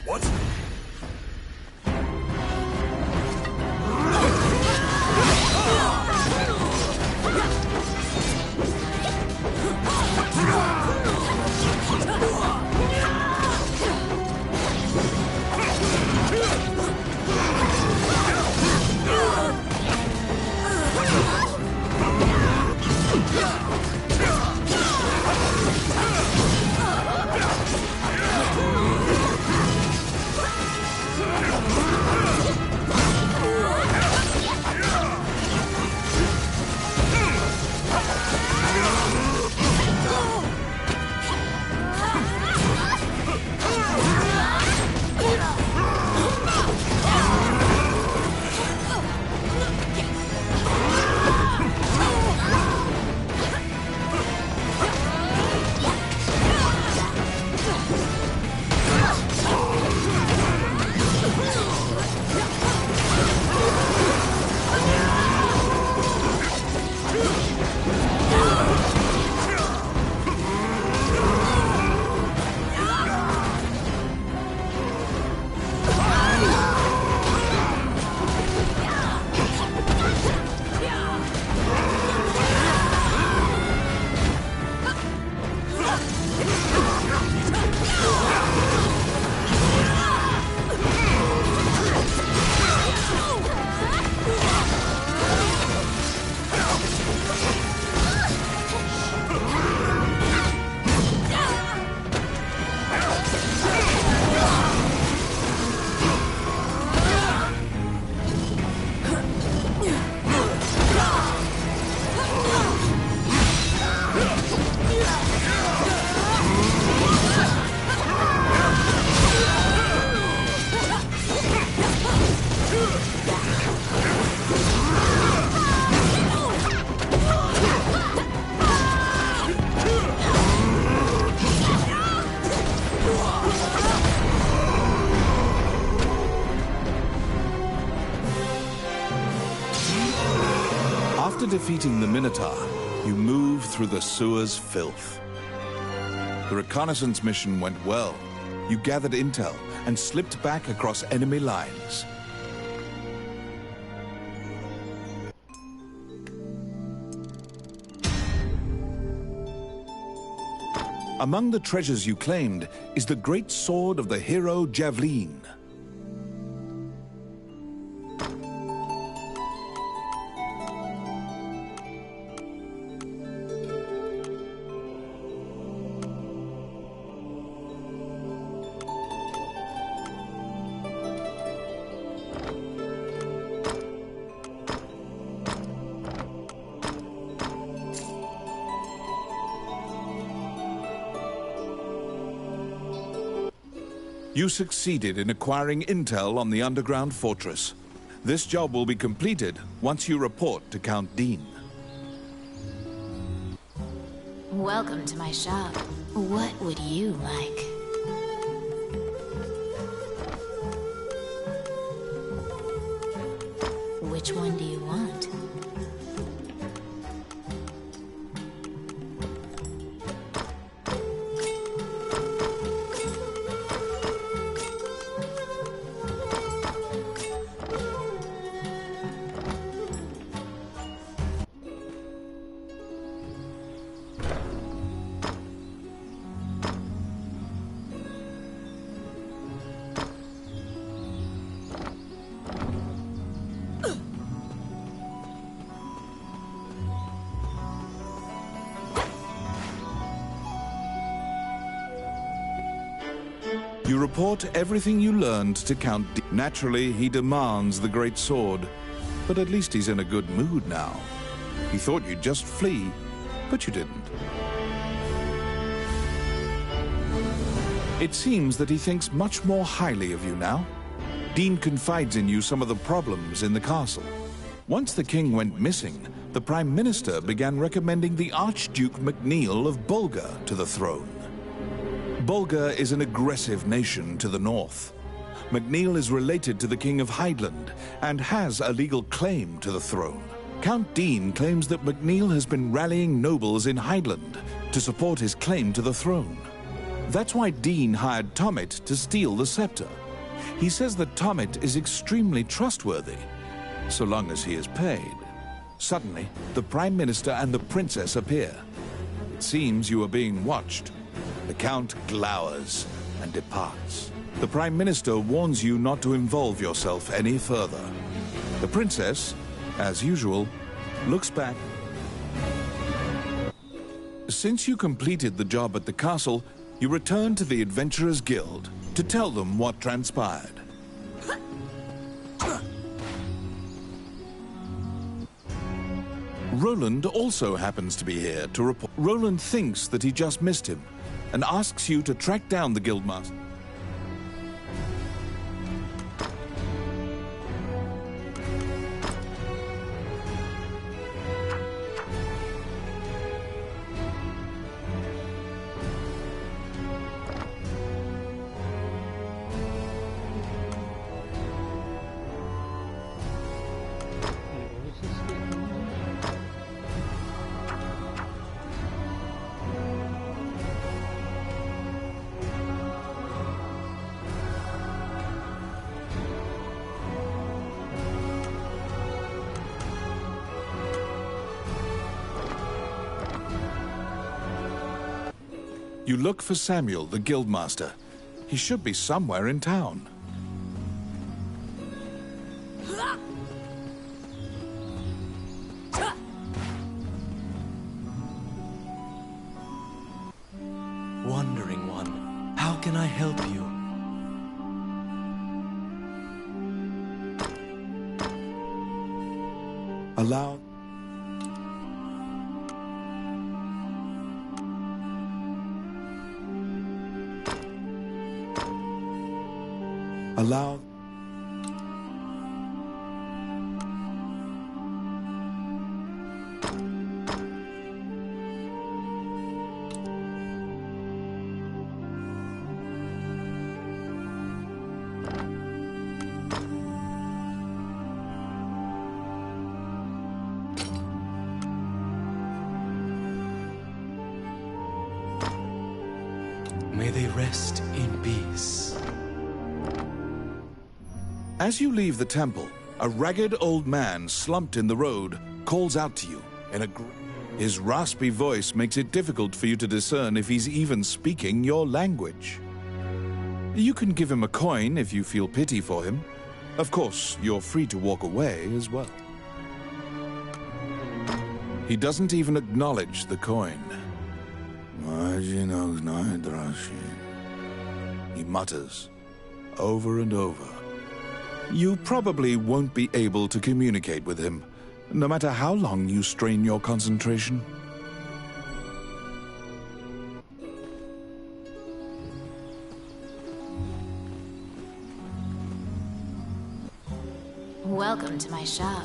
What? After defeating the Minotaur, you move through the sewer's filth. The reconnaissance mission went well. You gathered intel and slipped back across enemy lines. Among the treasures you claimed is the great sword of the hero Javelin. You succeeded in acquiring intel on the underground fortress. This job will be completed once you report to Count Dean. Welcome to my shop. What would you like? Which one do you want? You report everything you learned to Count D. Naturally, he demands the great sword, but at least he's in a good mood now. He thought you'd just flee, but you didn't. It seems that he thinks much more highly of you now. Dean confides in you some of the problems in the castle. Once the king went missing, the Prime Minister began recommending the Archduke MacNeil of Bulgar to the throne. Bulgar is an aggressive nation to the north. MacNeil is related to the King of Hydeland and has a legal claim to the throne. Count Dean claims that MacNeil has been rallying nobles in Hydeland to support his claim to the throne. That's why Dean hired Tommet to steal the scepter. He says that Tommet is extremely trustworthy, so long as he is paid. Suddenly, the Prime Minister and the Princess appear. It seems you are being watched. The Count glowers and departs. The Prime Minister warns you not to involve yourself any further. The Princess, as usual, looks back. Since you completed the job at the castle, you return to the Adventurers Guild to tell them what transpired. Roland also happens to be here to report. Roland thinks that he just missed him and asks you to track down the Guildmaster. You look for Samuel, the Guildmaster. He should be somewhere in town. Wandering one, how can I help you? Allow... Allow... May they rest in peace. As you leave the temple, a ragged old man slumped in the road calls out to you in a... His raspy voice makes it difficult for you to discern if he's even speaking your language. You can give him a coin if you feel pity for him. Of course, you're free to walk away as well. He doesn't even acknowledge the coin. He mutters over and over. You probably won't be able to communicate with him, no matter how long you strain your concentration. Welcome to my shop.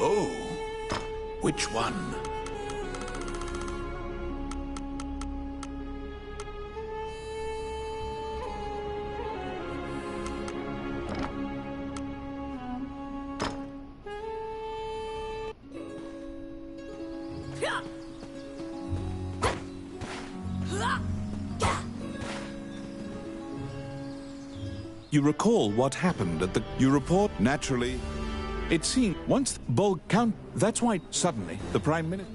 Oh, which one? You recall what happened at the... You report naturally. It seemed once Bulg Count... That's why suddenly the Prime Minister...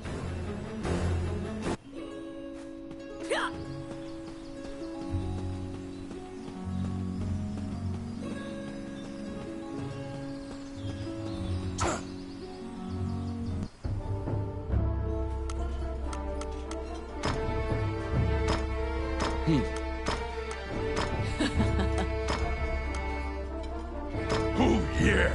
Oh, yeah.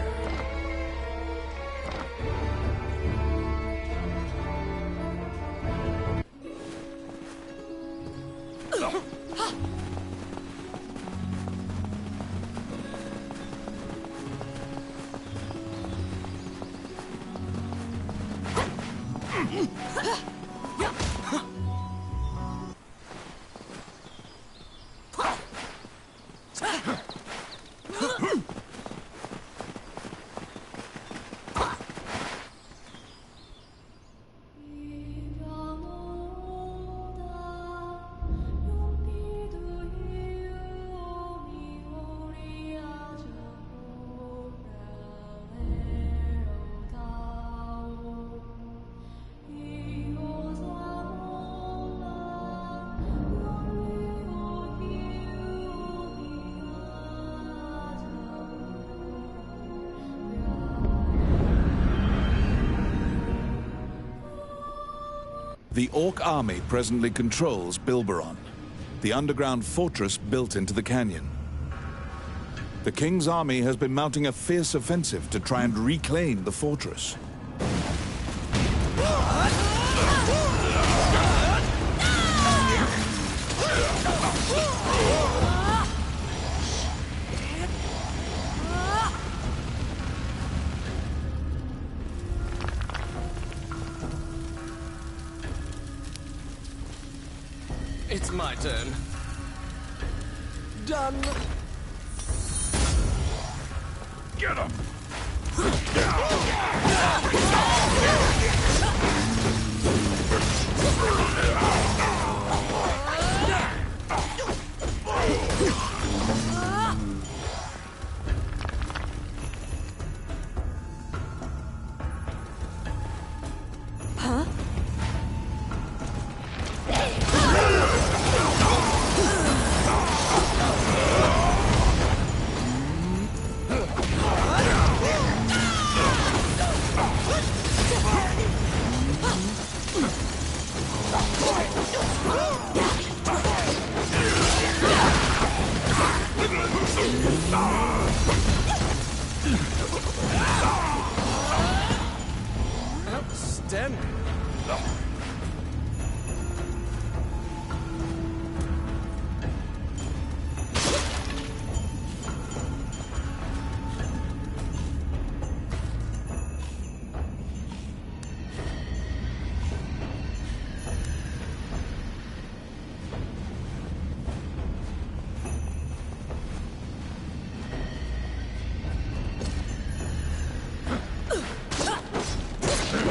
The Orc army presently controls Bilberon, the underground fortress built into the canyon. The King's army has been mounting a fierce offensive to try and reclaim the fortress. It's my turn. Done. Get him! Outstanding.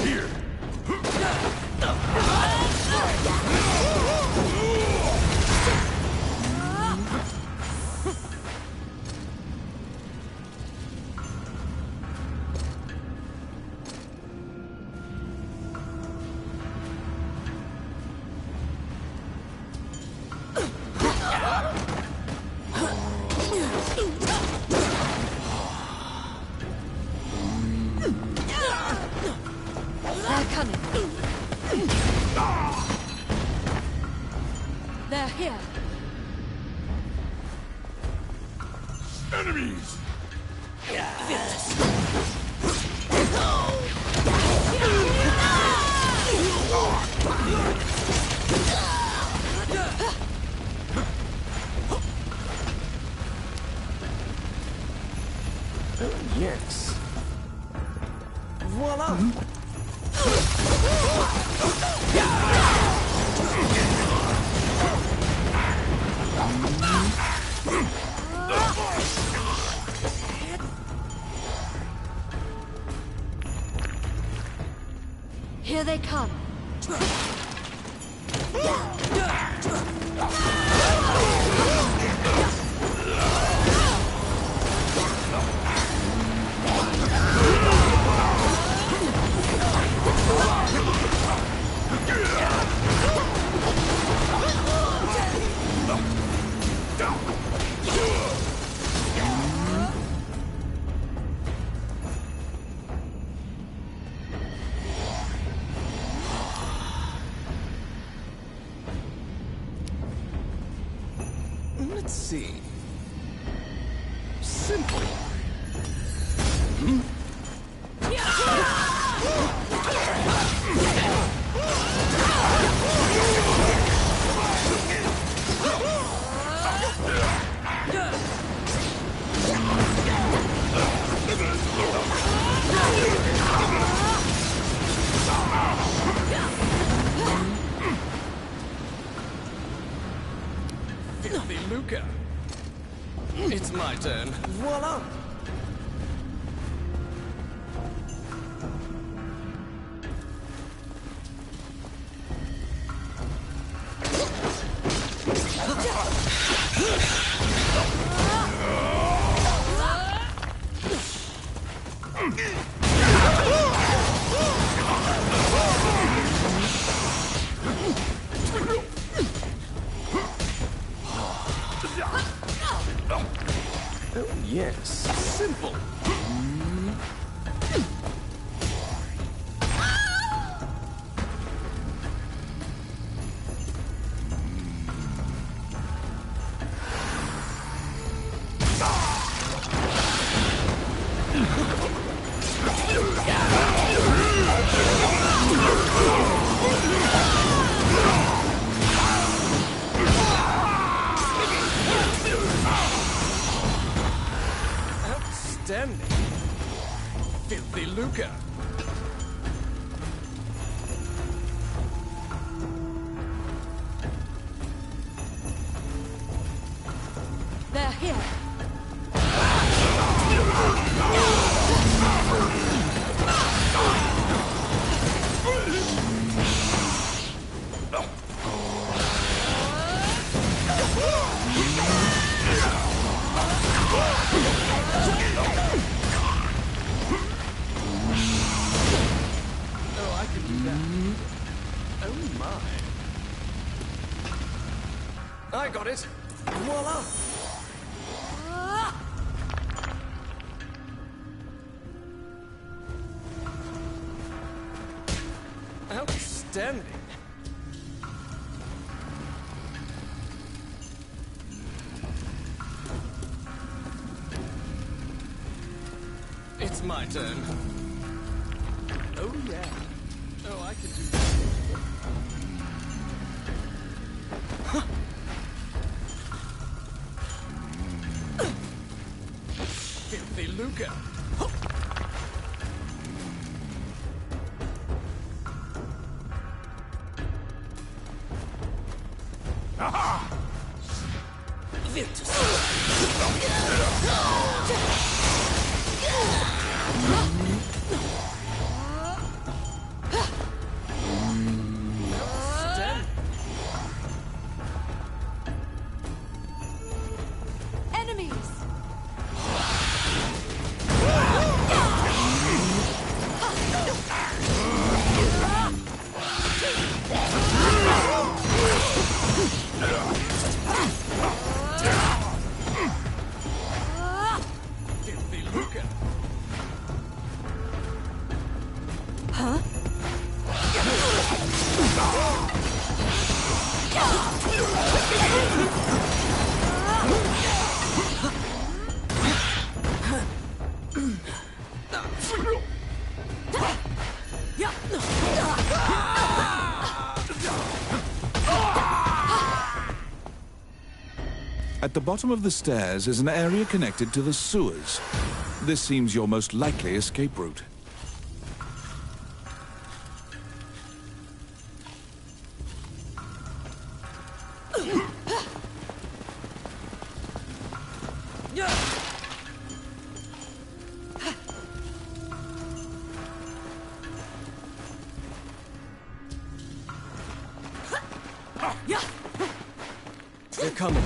Here! They're coming. They're here. Enemies! Yes. Voila! Here they come. Let's see. Simple. Filthy Luca. It's my turn. Voila! Oh, yes. Simple. Outstanding. Filthy Luca. They're here. Oh, I can do that. Oh my. I got it. Voila! Outstanding. It's my turn. Oh yeah. Oh, I can do that. Filthy Luca. Enemies! Filthy Luca. At the bottom of the stairs is an area connected to the sewers. This seems your most likely escape route. They're coming.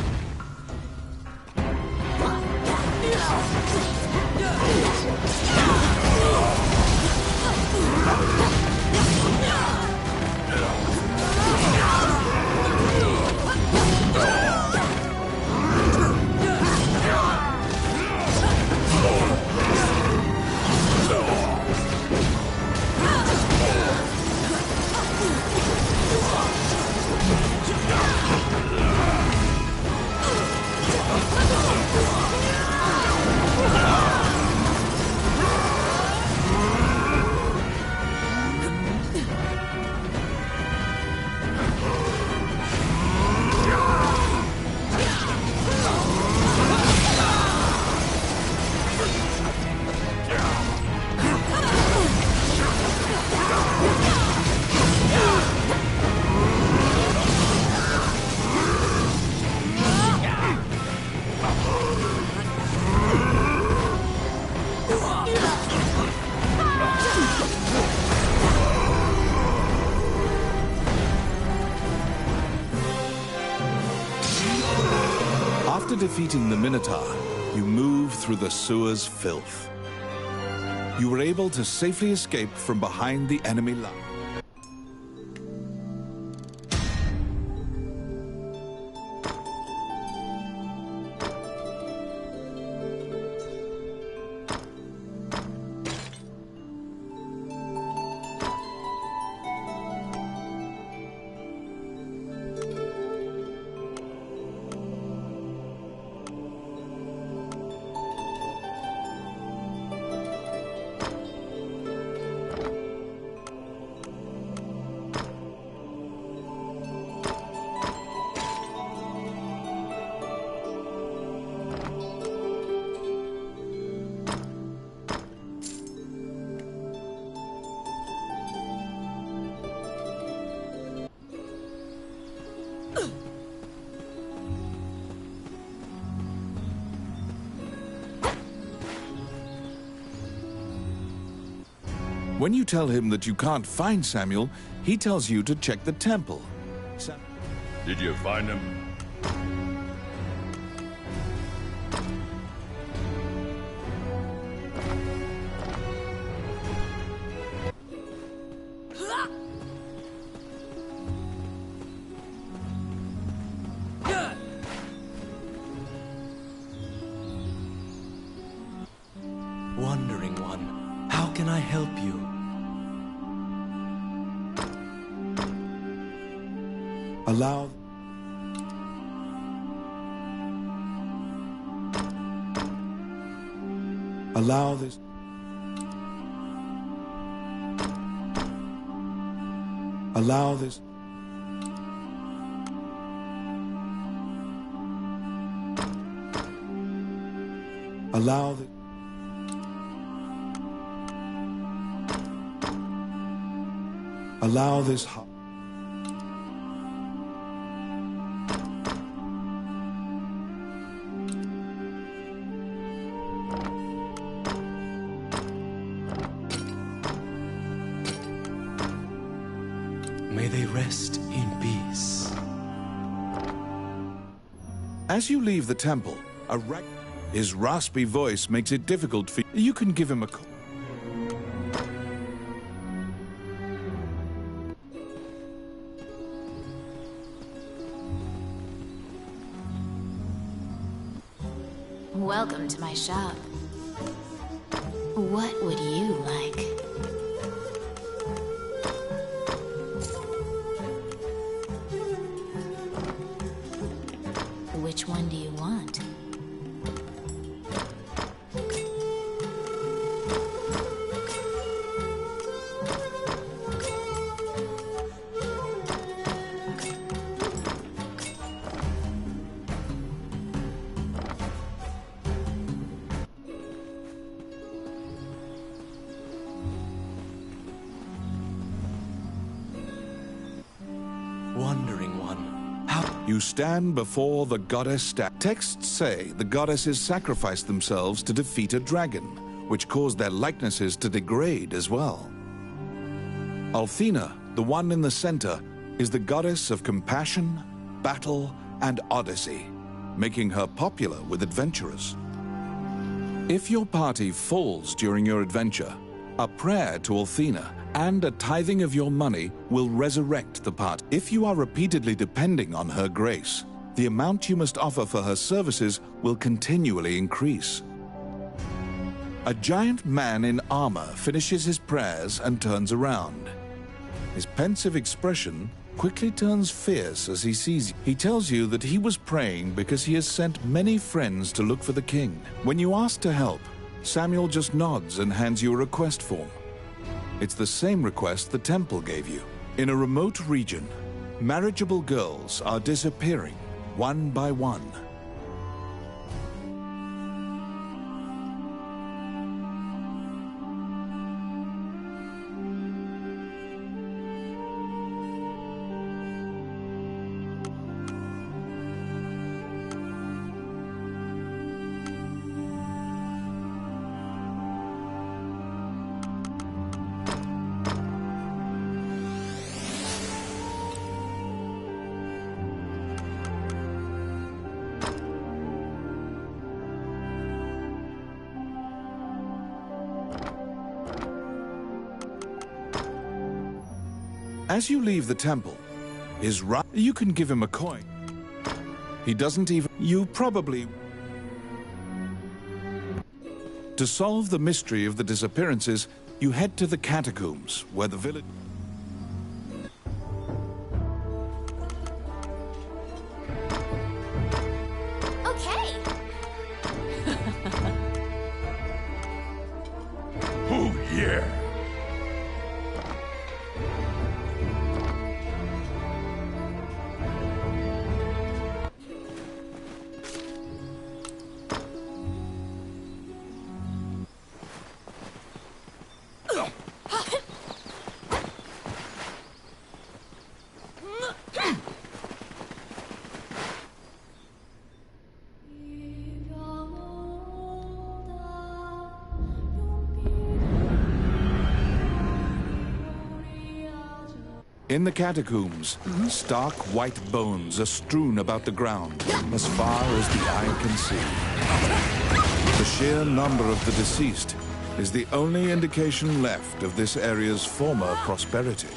defeating the Minotaur, you move through the sewer's filth. You were able to safely escape from behind the enemy line. When you tell him that you can't find Samuel, he tells you to check the temple. Did you find him? Wandering one, how can I help you? Allow this. Allow this. Allow this. Allow this. May they rest in peace. As you leave the temple, his raspy voice makes it difficult for you. You can give him a call. Welcome to my shop. What would you like? Which one do you want? Wandering one, how... You stand before the goddess. Texts say the goddesses sacrificed themselves to defeat a dragon, which caused their likenesses to degrade as well. Althena, the one in the center, is the goddess of compassion, battle, and odyssey, making her popular with adventurers. If your party falls during your adventure, a prayer to Althena and a tithing of your money will resurrect the party. If you are repeatedly depending on her grace, the amount you must offer for her services will continually increase. A giant man in armor finishes his prayers and turns around. His pensive expression quickly turns fierce as he sees you. He tells you that he was praying because he has sent many friends to look for the king. When you ask to help, Samuel just nods and hands you a request form. It's the same request the temple gave you. In a remote region, marriageable girls are disappearing one by one. As you leave the temple, you can give him a coin. He doesn't even... You probably... To solve the mystery of the disappearances, you head to the catacombs, where the village... Okay. Oh, yeah. In the catacombs, stark white bones are strewn about the ground as far as the eye can see. The sheer number of the deceased is the only indication left of this area's former prosperity.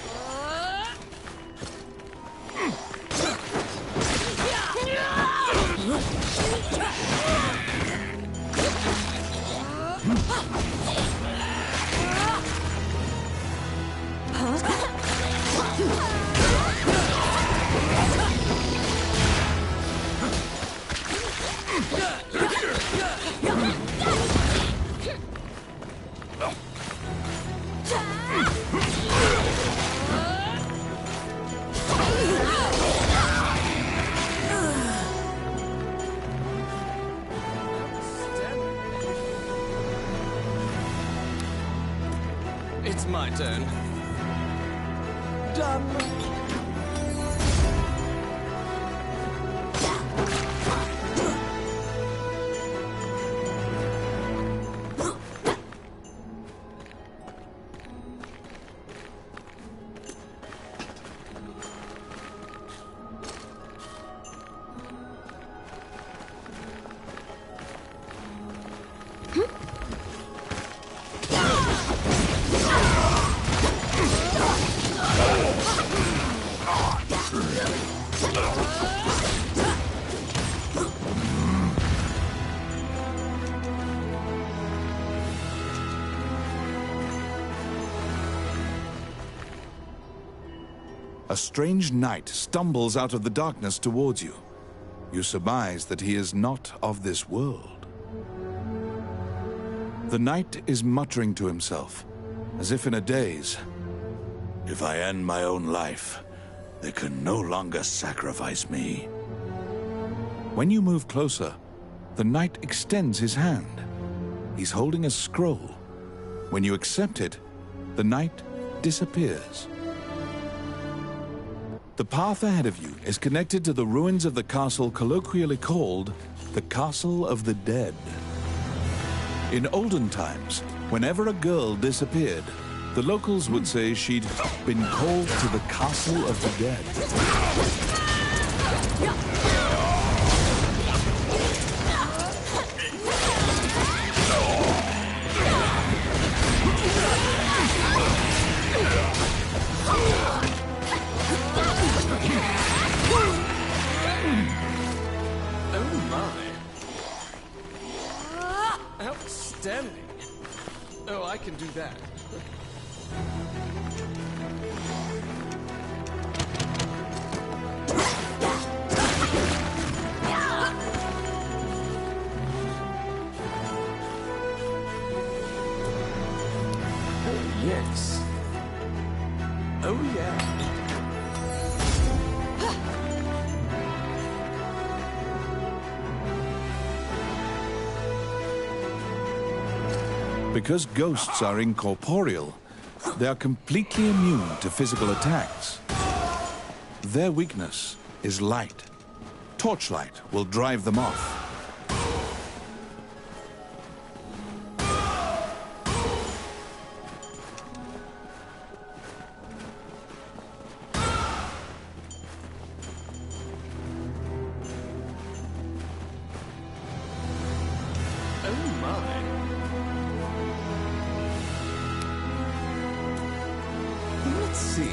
It's my turn. Done. A strange knight stumbles out of the darkness towards you. You surmise that he is not of this world. The knight is muttering to himself, as if in a daze. If I end my own life, they can no longer sacrifice me. When you move closer, the knight extends his hand. He's holding a scroll. When you accept it, the knight disappears. The path ahead of you is connected to the ruins of the castle colloquially called the Castle of the Dead. In olden times, whenever a girl disappeared, the locals would say she'd been called to the Castle of the Dead. Outstanding. Oh, I can do that. Oh, yes. Oh, yeah. Because ghosts are incorporeal, they are completely immune to physical attacks. Their weakness is light. Torchlight will drive them off. Oh, my. Let's see.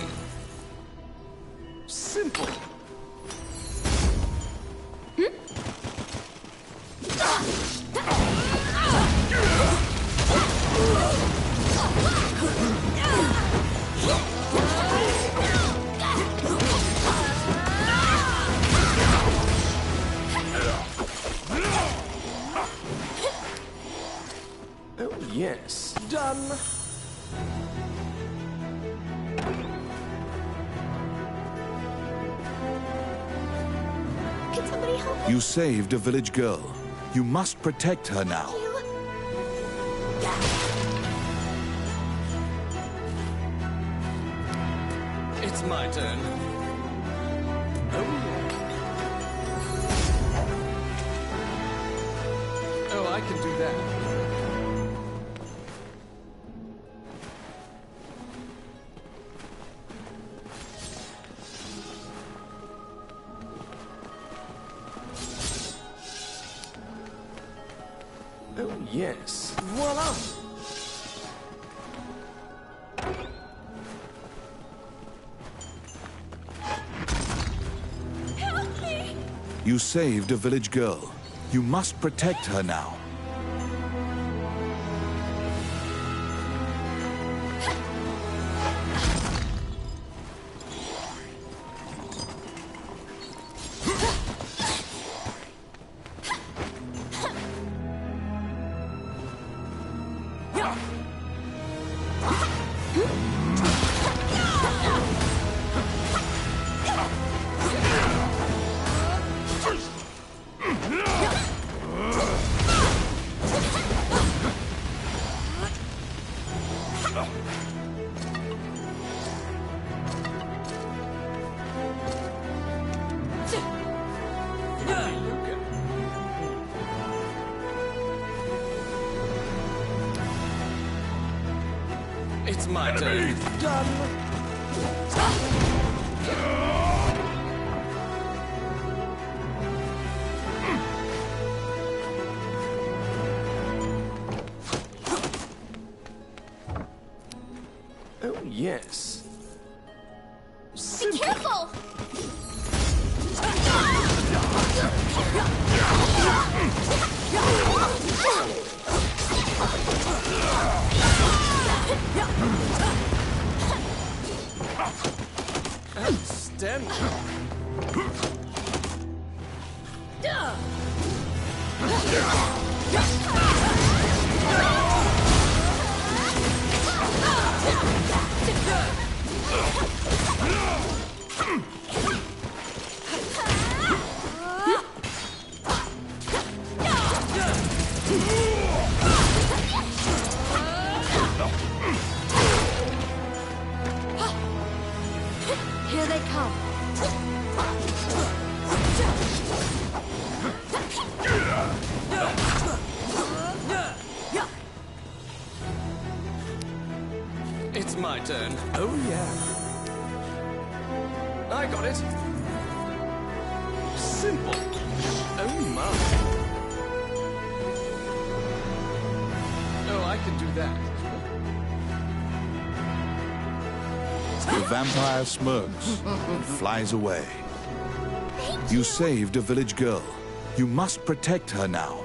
You saved a village girl. You must protect her now. It's my turn. Oh, yeah. Oh, I can do that. Oh, yes. Voila! Help me! You saved a village girl. You must protect her now. It's my turn. Oh, yes. Be careful! Outstanding. Here they come. It's my turn. Oh, yeah. I got it. Simple. Oh, my. Oh, I can do that. The vampire smirks and flies away. You saved a village girl. You must protect her now.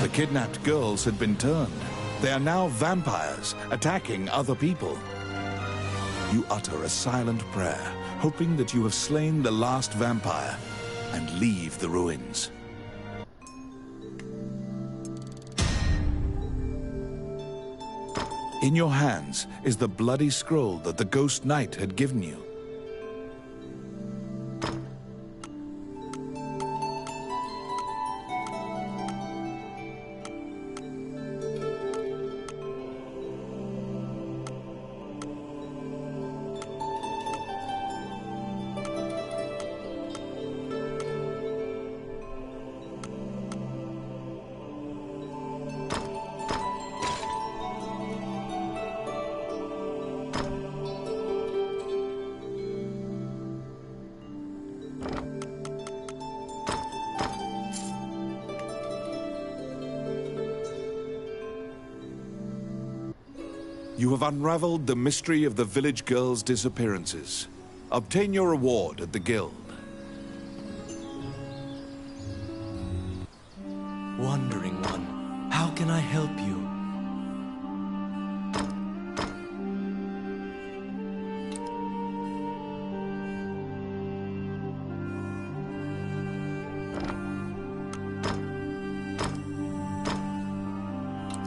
The kidnapped girls had been turned. They are now vampires, attacking other people. You utter a silent prayer, hoping that you have slain the last vampire, and leave the ruins. In your hands is the bloody scroll that the Ghost Knight had given you. You have unraveled the mystery of the village girls' disappearances. Obtain your reward at the guild. Wandering one, how can I help you?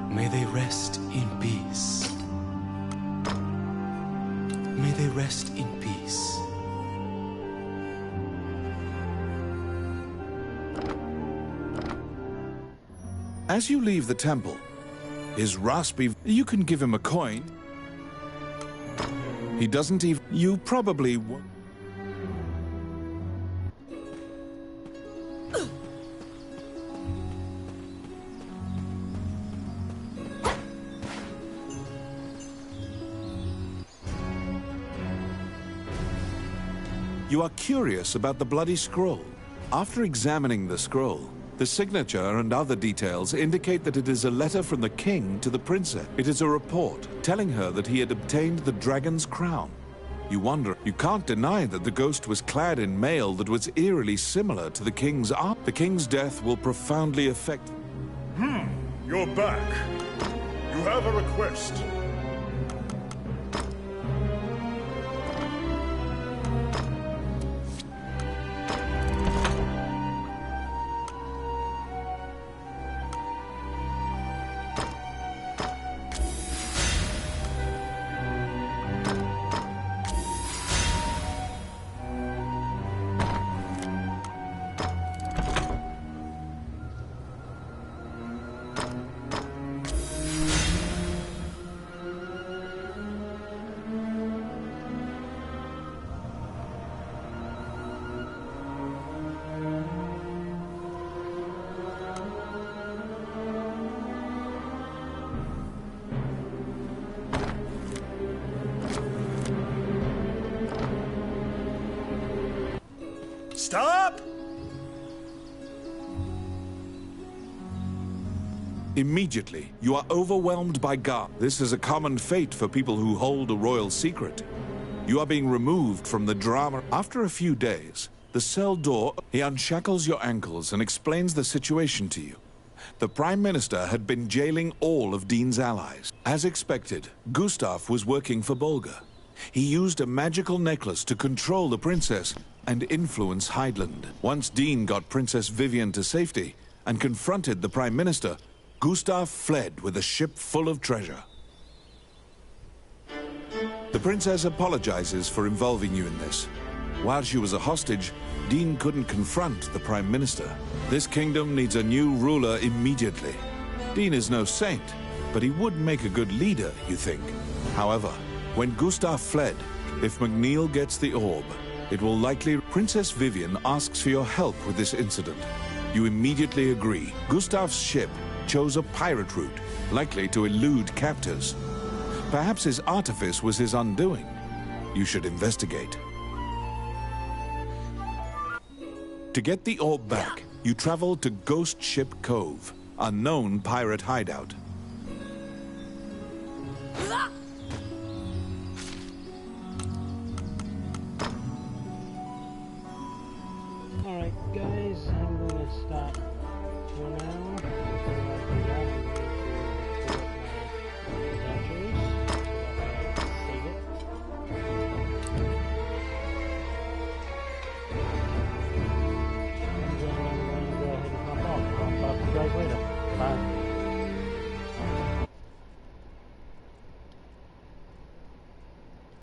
May they rest in peace. May they rest in peace. As you leave the temple, his raspy... You can give him a coin. He doesn't even... You probably... You are curious about the bloody scroll. After examining the scroll, the signature and other details indicate that it is a letter from the king to the princess. It is a report telling her that he had obtained the dragon's crown. You wonder, you can't deny that the ghost was clad in mail that was eerily similar to the king's art. The king's death will profoundly affect... You're back. You have a request. Stop! Immediately, you are overwhelmed by guards. This is a common fate for people who hold a royal secret. You are being removed from the drama. After a few days, the cell door... He unshackles your ankles and explains the situation to you. The Prime Minister had been jailing all of Dean's allies. As expected, Gustav was working for Bolga. He used a magical necklace to control the princess and influence Heidland. Once Dean got Princess Vivian to safety and confronted the Prime Minister, Gustav fled with a ship full of treasure. The princess apologizes for involving you in this. While she was a hostage, Dean couldn't confront the Prime Minister. This kingdom needs a new ruler immediately. Dean is no saint, but he would make a good leader, you think. However, when Gustav fled, if McNeil gets the orb, it will likely... Princess Vivian asks for your help with this incident. You immediately agree. Gustav's ship chose a pirate route, likely to elude captors. Perhaps his artifice was his undoing. You should investigate. To get the orb back, you travel to Ghost Ship Cove, a known pirate hideout. Alright guys, I'm going to stop for now. Save it. And then I'm going to go ahead and hop off. I'll talk to you guys later. Bye.